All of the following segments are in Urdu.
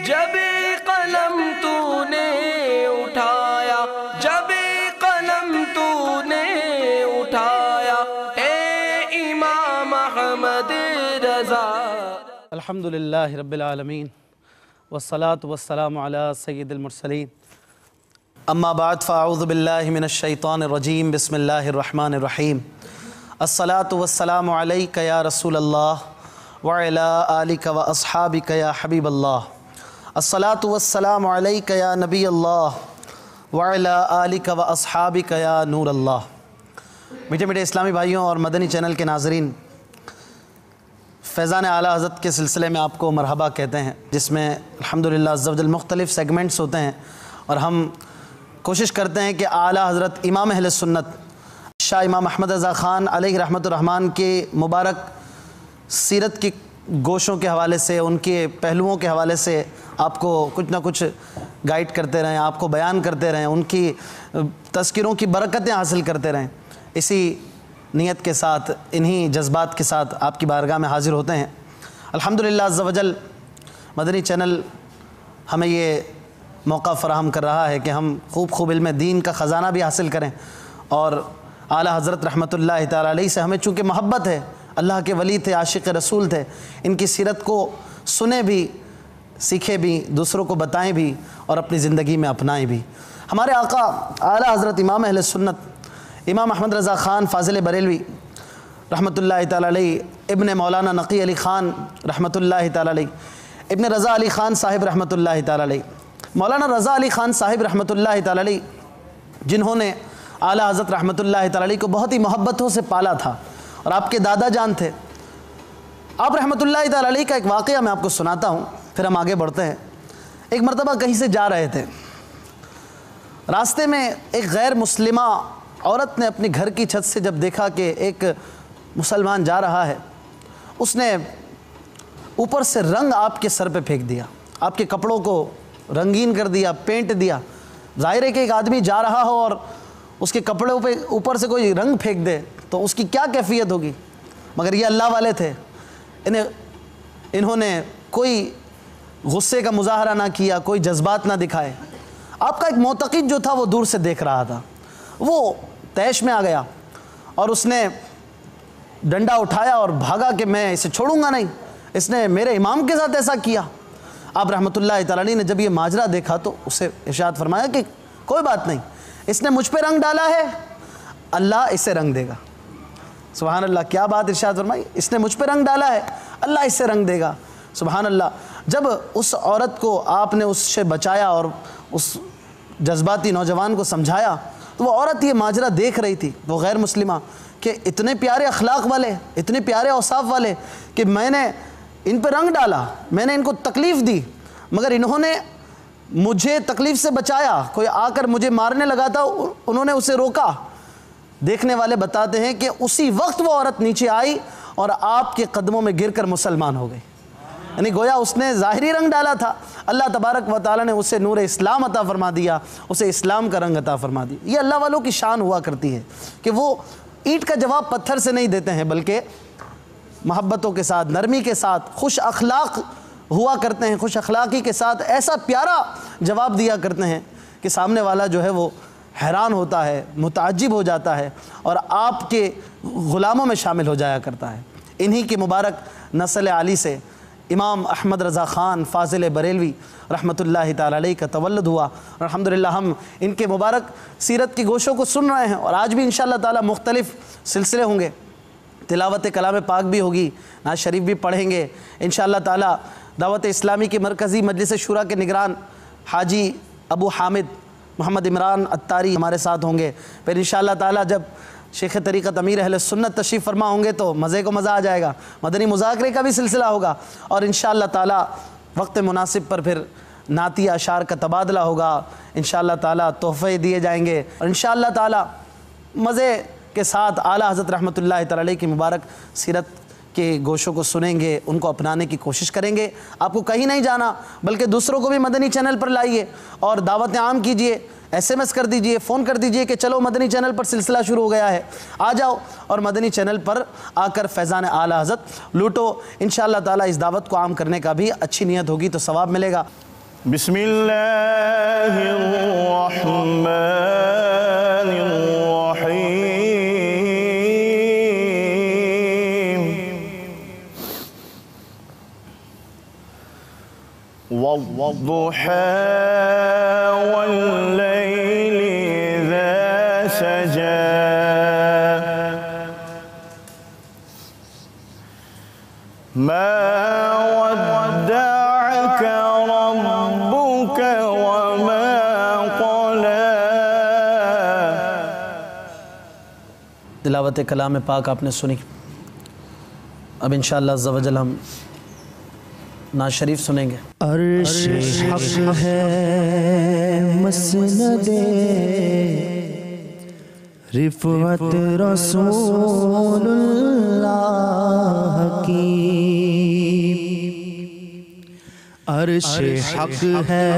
جب قلم تو نے اٹھایا، جب قلم تو نے اٹھایا، اے امام احمد رضا۔ الحمدللہ رب العالمین والصلاة والسلام علی سید المرسلین، اما بعد فاعوذ باللہ من الشیطان الرجیم، بسم اللہ الرحمن الرحیم۔ الصلاة والسلام علیک یا رسول اللہ وعلی آلک و اصحابک یا حبیب اللہ۔ الصلاة والسلام علیک یا نبی اللہ وعلی آلک و اصحابک یا نور اللہ۔ میٹھے میٹھے اسلامی بھائیوں اور مدنی چینل کے ناظرین، فیضان اعلیٰ حضرت کے سلسلے میں آپ کو مرحبا کہتے ہیں، جس میں الحمدللہ عز و جل مختلف سیگمنٹس ہوتے ہیں، اور ہم کوشش کرتے ہیں کہ اعلیٰ حضرت امام اہل سنت شاہ امام احمد رضا خان علیہ رحمۃ الرحمن کے مبارک سیرت کی گوشوں کے حوالے سے، ان کے پہلوؤں کے حوالے سے آپ کو کچھ نہ کچھ گائیڈ کرتے رہیں، آپ کو بیان کرتے رہیں، ان کی تذکروں کی برکتیں حاصل کرتے رہیں۔ اسی نیت کے ساتھ، انہی جذبات کے ساتھ آپ کی بارگاہ میں حاضر ہوتے ہیں۔ الحمدللہ عز و جل مدنی چینل ہمیں یہ موقع فراہم کر رہا ہے کہ ہم خوب علم دین کا خزانہ بھی حاصل کریں، اور اعلیٰ حضرت رحمۃ اللہ تعالیٰ علیہ سے ہمیں چونکہ محبت ہے، اللہ کے ولی تھے، عاشق رسول تھے، ان کی سیرت کو سنیں بھی، سیکھیں بھی، دوسروں کو بتائیں بھی، اور اپنی زندگی میں اپنائیں بھی۔ ہمارے آقا اعلیٰ حضرت امام اہل سنت امام احمد رضا خان فاضل بریلوی رحمۃ اللہ تعالیٰ علیہ، ابن مولانا نقی علی خان رحمۃ اللہ تعالیٰ علیہ، ابن رضا علی خان صاحب رحمۃ اللہ تعالیٰ علیہ، مولانا رضا علی خان صاحب رحمۃ اللہ تعالیٰ علیہ، جنہوں نے اعلیٰ حضرت رحمۃ اللہ تعالیٰ علیہ کو بہت ہی محبتوں سے پالا تھا، اور آپ کے دادا جان تھے۔ آپ رحمۃ اللہ تعالیٰ علیہ کا ایک واقعہ میں آپ کو سناتا ہوں، پھر ہم آگے بڑھتے ہیں۔ ایک مرتبہ کہیں سے جا رہے تھے، راستے میں ایک غیر مسلمہ عورت نے اپنی گھر کی چھت سے جب دیکھا کہ ایک مسلمان جا رہا ہے، اس نے اوپر سے رنگ آپ کے سر پہ پھینک دیا، آپ کے کپڑوں کو رنگین کر دیا، پینٹ دیا۔ ظاہر ہے کہ ایک آدمی جا رہا ہو اور اس کے کپڑوں پہ اوپر سے کوئی رنگ پھینک دے تو اس کی کیا کیفیت ہوگی، مگر یہ اللہ والے تھے، انہوں نے کوئی غصے کا مظاہرہ نہ کیا، کوئی جذبات نہ دکھائے۔ آپ کا ایک معتقد جو تھا وہ دور سے دیکھ رہا تھا، وہ طیش میں آ گیا اور اس نے ڈنڈا اٹھایا اور بھاگا کہ میں اسے چھوڑوں گا نہیں، اس نے میرے امام کے ساتھ ایسا کیا۔ آپ رحمۃ اللہ تعالیٰ علیہ نے جب یہ ماجرا دیکھا تو اسے ارشاد فرمایا کہ کوئی بات نہیں، اس نے مجھ پہ رنگ ڈالا ہے، اللہ اسے رنگ دے گا۔ سبحان اللہ، کیا بات ارشاد فرمائی، اس نے مجھ پہ رنگ ڈالا ہے، اللہ اس سے رنگ دے گا۔ سبحان اللہ۔ جب اس عورت کو آپ نے اس سے بچایا اور اس جذباتی نوجوان کو سمجھایا تو وہ عورت یہ ماجرا دیکھ رہی تھی، وہ غیر مسلمہ، کہ اتنے پیارے اخلاق والے، اتنے پیارے اوصاف والے، کہ میں نے ان پہ رنگ ڈالا، میں نے ان کو تکلیف دی، مگر انہوں نے مجھے تکلیف سے بچایا۔ کوئی آ کر مجھے مارنے لگا تھا، انہوں نے اسے روکا۔ دیکھنے والے بتاتے ہیں کہ اسی وقت وہ عورت نیچے آئی اور آپ کے قدموں میں گر کر مسلمان ہو گئی، یعنی گویا اس نے ظاہری رنگ ڈالا تھا، اللہ تبارک و تعالیٰ نے اسے نور اسلام عطا فرما دیا، اسے اسلام کا رنگ عطا فرما دیا۔ یہ اللہ والوں کی شان ہوا کرتی ہے کہ وہ اینٹ کا جواب پتھر سے نہیں دیتے ہیں، بلکہ محبتوں کے ساتھ، نرمی کے ساتھ، خوش اخلاق ہوا کرتے ہیں، خوش اخلاقی کے ساتھ ایسا پیارا جواب دیا کرتے ہیں کہ سامنے والا جو ہے وہ حیران ہوتا ہے، متعجب ہو جاتا ہے، اور آپ کے غلاموں میں شامل ہو جایا کرتا ہے۔ انہی کے مبارک نسل علی سے امام احمد رضا خان فاضل بریلوی رحمۃ اللہ تعالیٰ علیہ کا تولد ہوا، اور الحمدللہ ہم ان کے مبارک سیرت کی گوشوں کو سن رہے ہیں، اور آج بھی انشاءاللہ تعالیٰ مختلف سلسلے ہوں گے، تلاوت کلام پاک بھی ہوگی، نعت شریف بھی پڑھیں گے انشاءاللہ تعالیٰ۔ دعوت اسلامی کی مرکزی مجلس شورا کے نگران حاجی ابو حامد محمد عمران اتاری ہمارے ساتھ ہوں گے۔ پھر انشاءاللہ تعالیٰ جب شیخ طریقت امیر اہل سنت تشریف فرما ہوں گے تو مزے کو مزہ آ جائے گا، مدنی مذاکرے کا بھی سلسلہ ہوگا، اور انشاءاللہ تعالیٰ وقت مناسب پر پھر نعتی اشعار کا تبادلہ ہوگا، انشاءاللہ تعالیٰ تحفے دیے جائیں گے، اور انشاءاللہ تعالیٰ مزے کے ساتھ اعلیٰ حضرت رحمۃ اللہ تعالیٰ علیہ کی مبارک سیرت کے گوشوں کو سنیں گے، ان کو اپنانے کی کوشش کریں گے۔ آپ کو کہیں نہیں جانا، بلکہ دوسروں کو بھی مدنی چینل پر لائیے اور دعوتیں عام کیجئے، ایس ایم ایس کر دیجئے، فون کر دیجئے کہ چلو مدنی چینل پر سلسلہ شروع ہو گیا ہے، آ جاؤ اور مدنی چینل پر آ کر فیضان اعلیٰ حضرت لوٹو۔ انشاءاللہ تعالیٰ اس دعوت کو عام کرنے کا بھی اچھی نیت ہوگی تو ثواب ملے گا۔ بسم اللہ الرحمن الرحیم والضحى والليل إذا سجى ما ودعك ربك وما قلى. تلاوت کلام پاک آپ نے سنی. اب انشاءاللہ عز و جل ہم نعت شریف سنیں گے. عرش حق ہے مسند رفعت رسول اللہ کی. عرش حق ہے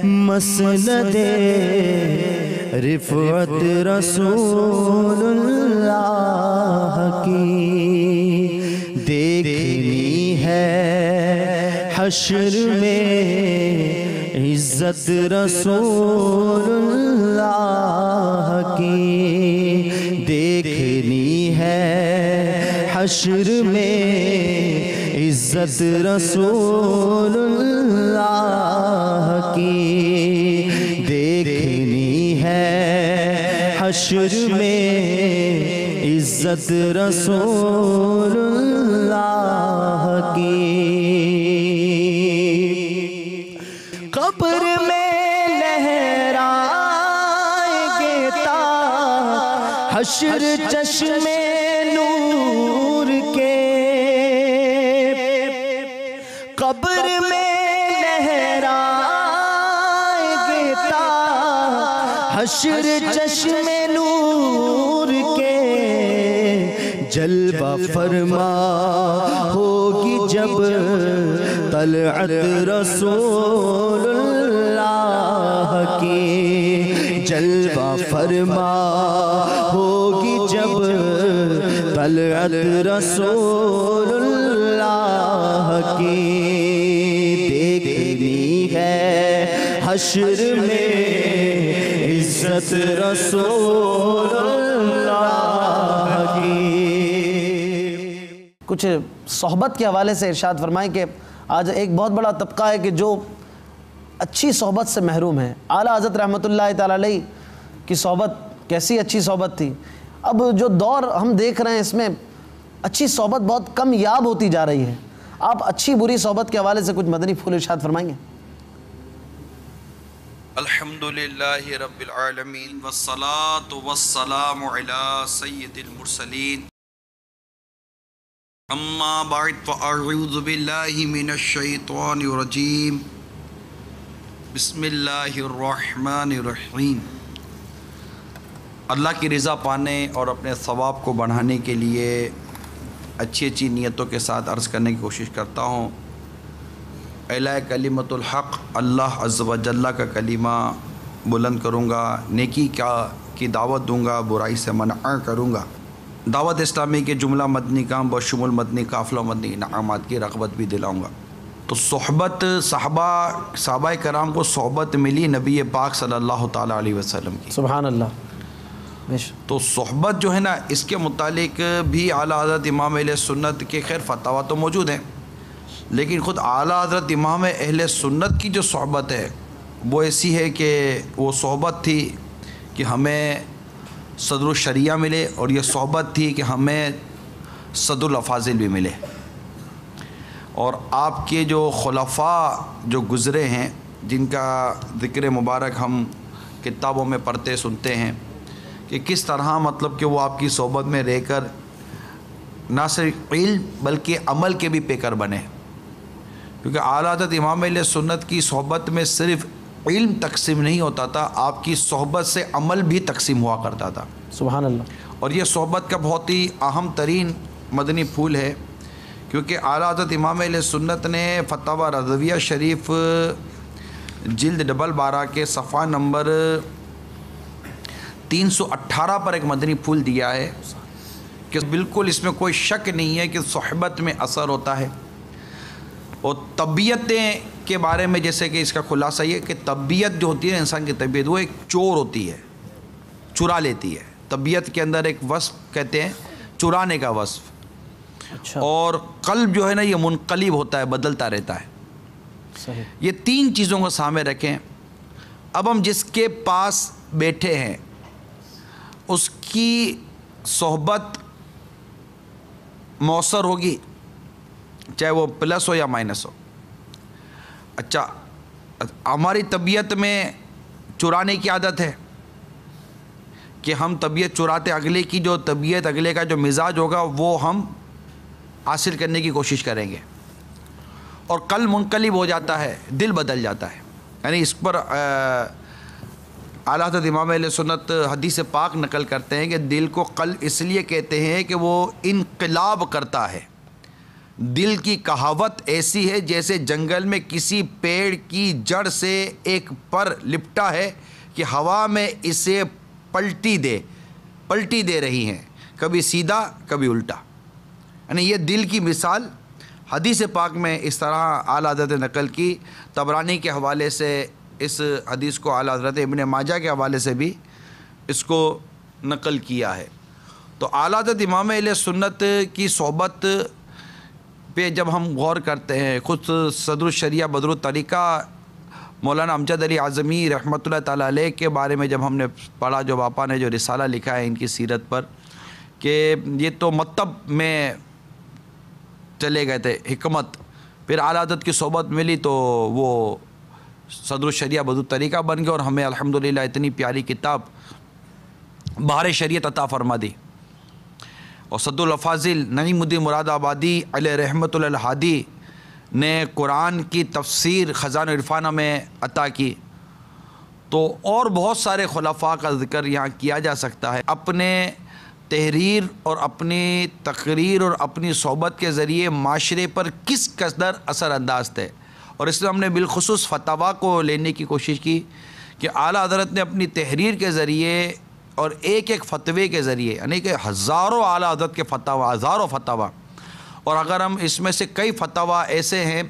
مسند رفعت رسول اللہ کی. دیکھنی ہے حشر میں عزت رسول اللہ کی. دیکھنی ہے حشر میں عزت رسول اللہ کی. دیکھنی ہے حشر میں عزت رسول اللہ کی. قبر میں لہرائیں گے تا حشر چشم نور کے. قبر میں لہرائیں گے تا حشر چشم نور کے. جلوہ فرما ہوگی جب طلعت رسول اللہ کی. جلوہ فرما ہوگی جب طلعت رسول اللہ کی. دیکھنی ہے حشر میں عزت رسول اللہ کی. کچھ صحبت کے حوالے سے ارشاد فرمائیں کہ آج ایک بہت بڑا طبقہ ہے کہ جو اچھی صحبت سے محروم ہے. اعلیٰ حضرت رحمۃ اللہ تعالیٰ علیہ کی صحبت کیسی اچھی صحبت تھی. اب جو دور ہم دیکھ رہے ہیں اس میں اچھی صحبت بہت کم یاب ہوتی جا رہی ہے. آپ اچھی بری صحبت کے حوالے سے کچھ مدنی پھول ارشاد فرمائیں گے. الحمدللہ رب العالمین والصلاة والسلام علی سید المرسلین. اما بعد فاعوذ باللہ من الشیطان الرجیم. بسم اللہ الرحمن الرحیم. اللہ کی رضا پانے اور اپنے ثواب کو بڑھانے کے لیے اچھی اچھی نیتوں کے ساتھ عرض کرنے کی کوشش کرتا ہوں. اعلیٰ کلمت الحق اللہ عز و جل کا کلمہ بلند کروں گا. نیکی کی دعوت دوں گا, برائی سے منع کروں گا. دعوت اسلامی کے جملہ مدنی کام بشمول مدنی قافلہ مدنی انعامات کی رغبت بھی دلاؤں گا. تو صحبت صحابہ کرام کو صحبت ملی نبی پاک صلی اللہ تعالیٰ علیہ وسلم کی. سبحان اللہ. تو صحبت جو ہے نا, اس کے متعلق بھی اعلیٰ حضرت امام اہل سنت کے خیر فتاویٰ تو موجود ہیں, لیکن خود اعلیٰ حضرت امام اہل سنت کی جو صحبت ہے وہ ایسی ہے کہ وہ صحبت تھی کہ ہمیں صدر الشریعہ ملے, اور یہ صحبت تھی کہ ہمیں صدر الافاضل بھی ملے. اور آپ کے جو خلفاء جو گزرے ہیں, جن کا ذکر مبارک ہم کتابوں میں پڑھتے سنتے ہیں کہ کس طرح مطلب کہ وہ آپ کی صحبت میں رہ کر نہ صرف علم بلکہ عمل کے بھی پیکر بنے. کیونکہ اعلیٰ حضرت امام اہل سنت کی صحبت میں صرف علم تقسیم نہیں ہوتا تھا, آپ کی صحبت سے عمل بھی تقسیم ہوا کرتا تھا. سبحان اللہ. اور یہ صحبت کا بہت ہی اہم ترین مدنی پھول ہے, کیونکہ اعلیٰ حضرت امام اہل سنت نے فتاویٰ رضویہ شریف جلد 12 کے صفحہ نمبر 318 پر ایک مدنی پھول دیا ہے کہ بالکل اس میں کوئی شک نہیں ہے کہ صحبت میں اثر ہوتا ہے, اور طبیعتیں کے بارے میں جیسے کہ اس کا خلاصہ یہ کہ طبیعت جو ہوتی ہے انسان کی طبیعت وہ ایک چور ہوتی ہے، چرا لیتی ہے. طبیعت کے اندر ایک وصف کہتے ہیں چرانے کا وصف. اچھا. اور قلب جو ہے نا یہ منقلب ہوتا ہے، بدلتا رہتا ہے. صحیح. یہ 3 چیزوں کو سامنے رکھیں. اب ہم جس کے پاس بیٹھے ہیں اس کی صحبت مؤثر ہوگی، چاہے وہ پلس ہو یا مائنس ہو. اچھا، ہماری طبیعت میں چرانے کی عادت ہے کہ ہم طبیعت چراتے، اگلے کی جو طبیعت، اگلے کا جو مزاج ہوگا وہ ہم حاصل کرنے کی کوشش کریں گے. اور قلب منقلب ہو جاتا ہے، دل بدل جاتا ہے. یعنی اس پر اعلیٰ حضرت امام اہل سنت حدیث پاک نقل کرتے ہیں کہ دل کو قلب اس لیے کہتے ہیں کہ وہ انقلاب کرتا ہے. دل کی کہاوت ایسی ہے جیسے جنگل میں کسی پیڑ کی جڑ سے ایک پر لپٹا ہے کہ ہوا میں اسے پلٹی دے رہی ہیں، کبھی سیدھا کبھی الٹا. یعنی یہ دل کی مثال حدیث پاک میں اس طرح اعلیٰ حضرت نقل کی. طبرانی کے حوالے سے اس حدیث کو اعلیٰ حضرت ابن ماجہ کے حوالے سے بھی اس کو نقل کیا ہے. تو اعلیٰ حضرت امام اہل سنت کی صحبت پہ جب ہم غور کرتے ہیں، خود صدر الشریعہ بدر الطریقہ مولانا امجد علی اعظمی رحمۃ اللہ تعالیٰ علیہ کے بارے میں جب ہم نے پڑھا، جو باپا نے جو رسالہ لکھا ہے ان کی سیرت پر، کہ یہ تو مکتب میں چلے گئے تھے حکمت، پھر اعلیٰ حضرت کی صحبت ملی تو وہ صدر الشریعہ بدر الطریقہ بن گئے اور ہمیں الحمدللہ اتنی پیاری کتاب بہار شریعت عطا فرما دی. اور صدر الافاضل نعیم الدین مراد آبادی علیہ رحمۃ اللہ الہادی نے قرآن کی تفسیر خزانہ عرفانہ میں عطا کی. تو اور بہت سارے خلفاء کا ذکر یہاں کیا جا سکتا ہے. اپنے تحریر اور اپنی تقریر اور اپنی صحبت کے ذریعے معاشرے پر کس قدر اثر انداز تھے. اور اس میں ہم نے بالخصوص فتاوا کو لینے کی کوشش کی کہ اعلیٰ حضرت نے اپنی تحریر کے ذریعے اور ایک ایک فتوے کے ذریعے، یعنی کہ ہزاروں اعلیٰ حضرت کے فتاوا، ہزاروں فتاوا، اور اگر ہم اس میں سے کئی فتاوا ایسے ہیں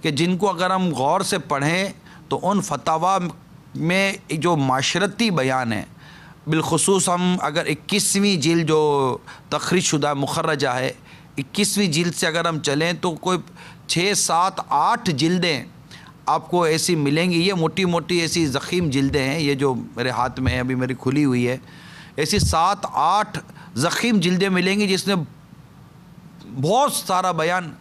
کہ جن کو اگر ہم غور سے پڑھیں تو ان فتاوا میں جو معاشرتی بیان ہے، بالخصوص ہم اگر 21ویں جلد جو تخریج شدہ مخرجہ ہے، 21ویں جلد سے اگر ہم چلیں تو کوئی 6 7 8 جلدیں آپ کو ایسی ملیں گی. یہ موٹی موٹی ایسی ضخیم جلدیں ہیں، یہ جو میرے ہاتھ میں ہے، ابھی میری کھلی ہوئی ہے، ایسی 7 8 ضخیم جلدیں ملیں گی جس میں بہت سارا بیان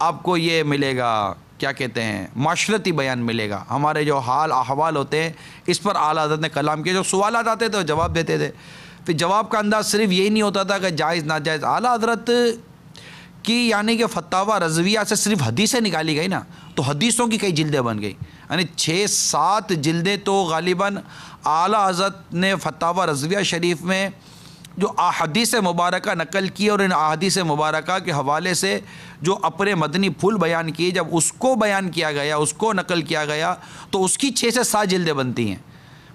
آپ کو یہ ملے گا، کیا کہتے ہیں، معاشرتی بیان ملے گا. ہمارے جو حال احوال ہوتے ہیں اس پر اعلیٰ حضرت نے کلام کیا. جو سوالات آتے تھے وہ جواب دیتے تھے. پھر جواب کا انداز صرف یہی نہیں ہوتا تھا کہ جائز ناجائز. اعلیٰ حضرت کی یعنی کہ فتاوی رضویہ سے صرف حدیثیں نکالی گئی نا، تو حدیثوں کی کئی جلدیں بن گئی. یعنی 6 7 جلدیں تو غالباً اعلیٰ حضرت نے فتاوی رضویہ شریف میں جو احادیث مبارکہ نقل کی اور ان احادیث مبارکہ کے حوالے سے جو اپنے مدنی پھول بیان کیے، جب اس کو بیان کیا گیا، اس کو نقل کیا گیا تو اس کی 6 سے 7 جلدیں بنتی ہیں.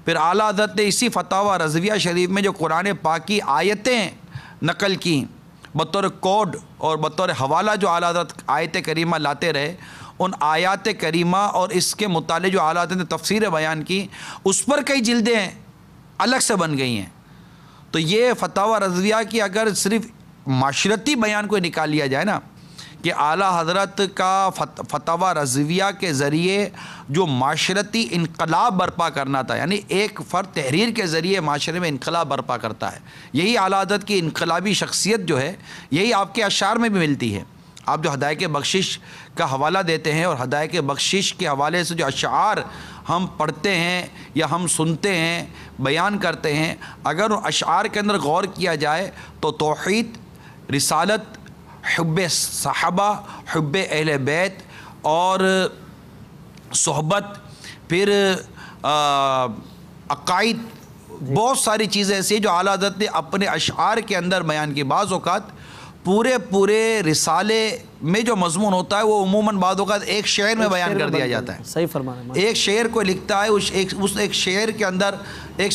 پھر اعلیٰ حضرت نے اسی فتاوی رضویہ شریف میں جو قرآن پاک کی آیتیں نقل کیں بطور کوڈ اور بطور حوالہ، جو اعلیٰ حضرت آیت کریمہ لاتے رہے، ان آیات کریمہ اور اس کے متعلق جو اعلیٰ حضرت نے تفسیر بیان کی، اس پر کئی جلدیں الگ سے بن گئی ہیں. تو یہ فتاوی رضویہ کی اگر صرف معاشرتی بیان کو نکال لیا جائے نا، کہ اعلیٰ حضرت کا فتاوی رضویہ کے ذریعے جو معاشرتی انقلاب برپا کرنا تھا، یعنی ایک فرد تحریر کے ذریعے معاشرے میں انقلاب برپا کرتا ہے، یہی اعلیٰ حضرت کی انقلابی شخصیت جو ہے یہی آپ کے اشعار میں بھی ملتی ہے. آپ جو ہدایت بخشش کا حوالہ دیتے ہیں اور ہدایت بخشش کے حوالے سے جو اشعار ہم پڑھتے ہیں یا ہم سنتے ہیں، بیان کرتے ہیں، اگر ان اشعار کے اندر غور کیا جائے تو توحید، رسالت، حب صحابہ، حب اہل بیت اور صحبت، پھر عقائد، بہت ساری چیزیں ایسی ہیں جو اعلیٰ حضرت نے اپنے اشعار کے اندر بیان کی. بعض اوقات پورے رسالے میں جو مضمون ہوتا ہے وہ عموماً بعض اوقات ایک شعر میں بیان کر دیا جاتا ہے. صحیح فرمانا. ایک شعر کو لکھتا ہے، اس ایک شعر کے اندر ایک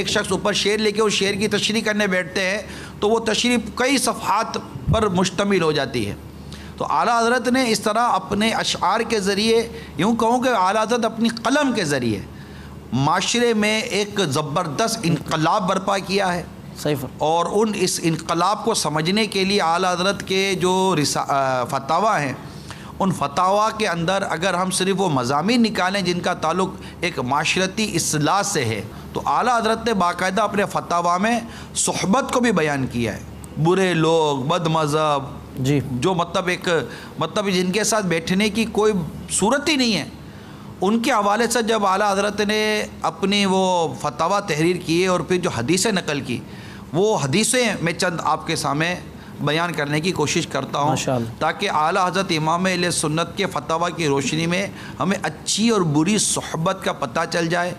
شخص اوپر شعر لے کے اس شعر کی تشریح کرنے بیٹھتے ہیں تو وہ تشریح کئی صفحات پر مشتمل ہو جاتی ہے. تو اعلیٰ حضرت نے اس طرح اپنے اشعار کے ذریعے، یوں کہوں کہ اعلیٰ حضرت اپنی قلم کے ذریعے معاشرے میں ایک زبردست انقلاب برپا کیا ہے. صحیح. اور اس انقلاب کو سمجھنے کے لیے اعلیٰ حضرت کے جو فتاویٰ ہیں، ان فتاویٰ کے اندر اگر ہم صرف وہ مضامین نکالیں جن کا تعلق ایک معاشرتی اصلاح سے ہے، تو اعلیٰ حضرت نے باقاعدہ اپنے فتاویٰ میں صحبت کو بھی بیان کیا ہے. برے لوگ، بد مذہب، جی، جو مطلب جن کے ساتھ بیٹھنے کی کوئی صورت ہی نہیں ہے، ان کے حوالے سے جب اعلیٰ حضرت نے اپنی وہ فتاویٰ تحریر کیے اور پھر جو حدیثیں نقل کی، وہ حدیثیں میں چند آپ کے سامنے بیان کرنے کی کوشش کرتا ہوں تاکہ اعلیٰ حضرت امام اہل سنت کے فتاویٰ کی روشنی میں ہمیں اچھی اور بری صحبت کا پتہ چل جائے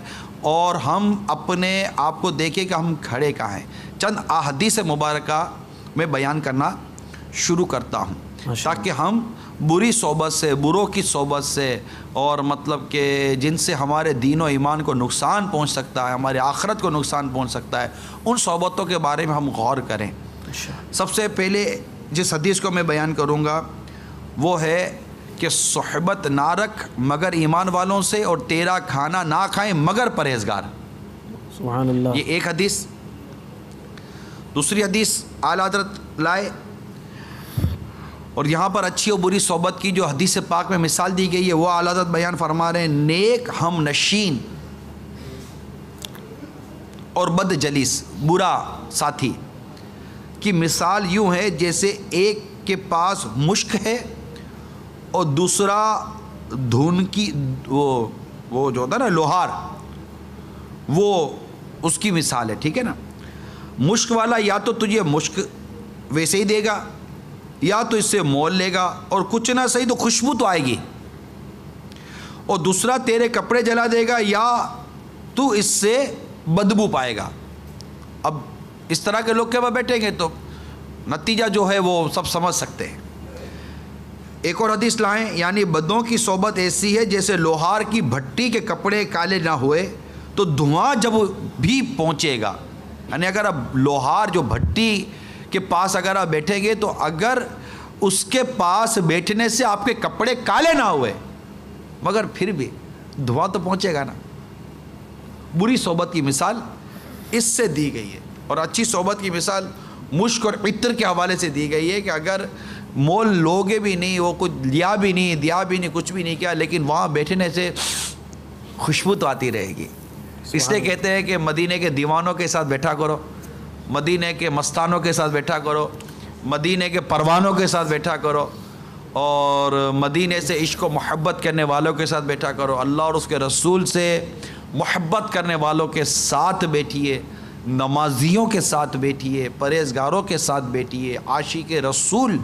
اور ہم اپنے آپ کو دیکھیں کہ ہم کھڑے کہاں ہیں. چند احادیث مبارکہ میں بیان کرنا شروع کرتا ہوں تاکہ ہم بری صحبت سے، بروں کی صحبت سے، اور مطلب کہ جن سے ہمارے دین و ایمان کو نقصان پہنچ سکتا ہے، ہمارے آخرت کو نقصان پہنچ سکتا ہے، ان صحبتوں کے بارے میں ہم غور کریں. سب سے پہلے جس حدیث کو میں بیان کروں گا وہ ہے کہ صحبت نہ رکھ مگر ایمان والوں سے، اور تیرا کھانا نہ کھائیں مگر پرہیزگار. سبحان اللہ. یہ ایک حدیث. دوسری حدیث اعلیٰ حضرت لائے، اور یہاں پر اچھی اور بری صحبت کی جو حدیث پاک میں مثال دی گئی ہے وہ اعلیٰ حضرت بیان فرما رہے ہیں. نیک ہم نشین اور بد جلیس، برا ساتھی کی مثال یوں ہے جیسے ایک کے پاس مشک ہے اور دوسرا دھن کی وہ جو ہوتا ہے نا لوہار، وہ اس کی مثال ہے. ٹھیک ہے نا. مشک والا یا تو تجھے مشک ویسے ہی دے گا یا تو اس سے مول لے گا، اور کچھ نہ صحیح تو خوشبو تو آئے گی، اور دوسرا تیرے کپڑے جلا دے گا یا تو اس سے بدبو پائے گا. اب اس طرح کے لوگ کے وہاں بیٹھیں گے تو نتیجہ جو ہے وہ سب سمجھ سکتے ہیں. ایک اور حدیث لائیں، یعنی بدوں کی صحبت ایسی ہے جیسے لوہار کی بھٹی کے کپڑے کالے نہ ہوئے تو دھواں جب بھی پہنچے گا. یعنی اگر اب لوہار جو بھٹی کے پاس اگر آپ بیٹھیں گے تو اگر اس کے پاس بیٹھنے سے آپ کے کپڑے کالے نہ ہوئے مگر پھر بھی دھواں تو پہنچے گا نا. بری صحبت کی مثال اس سے دی گئی ہے، اور اچھی صحبت کی مثال مشک اور عطر کے حوالے سے دی گئی ہے کہ اگر مول لوگے بھی نہیں، وہ کچھ لیا بھی نہیں، دیا بھی نہیں، کچھ بھی نہیں کیا، لیکن وہاں بیٹھنے سے خوشبو تو آتی رہے گی. اس لیے کہتے ہیں کہ مدینے کے دیوانوں کے ساتھ بیٹھا کرو، مدینے کے مستانوں کے ساتھ بیٹھا کرو، مدینے کے پروانوں کے ساتھ بیٹھا کرو، اور مدینے سے عشق و محبت کرنے والوں کے ساتھ بیٹھا کرو. اللہ اور اس کے رسول سے محبت کرنے والوں کے ساتھ بیٹھیے، نمازیوں کے ساتھ بیٹھیے، پرہیزگاروں کے ساتھ بیٹھیے، عاشق رسول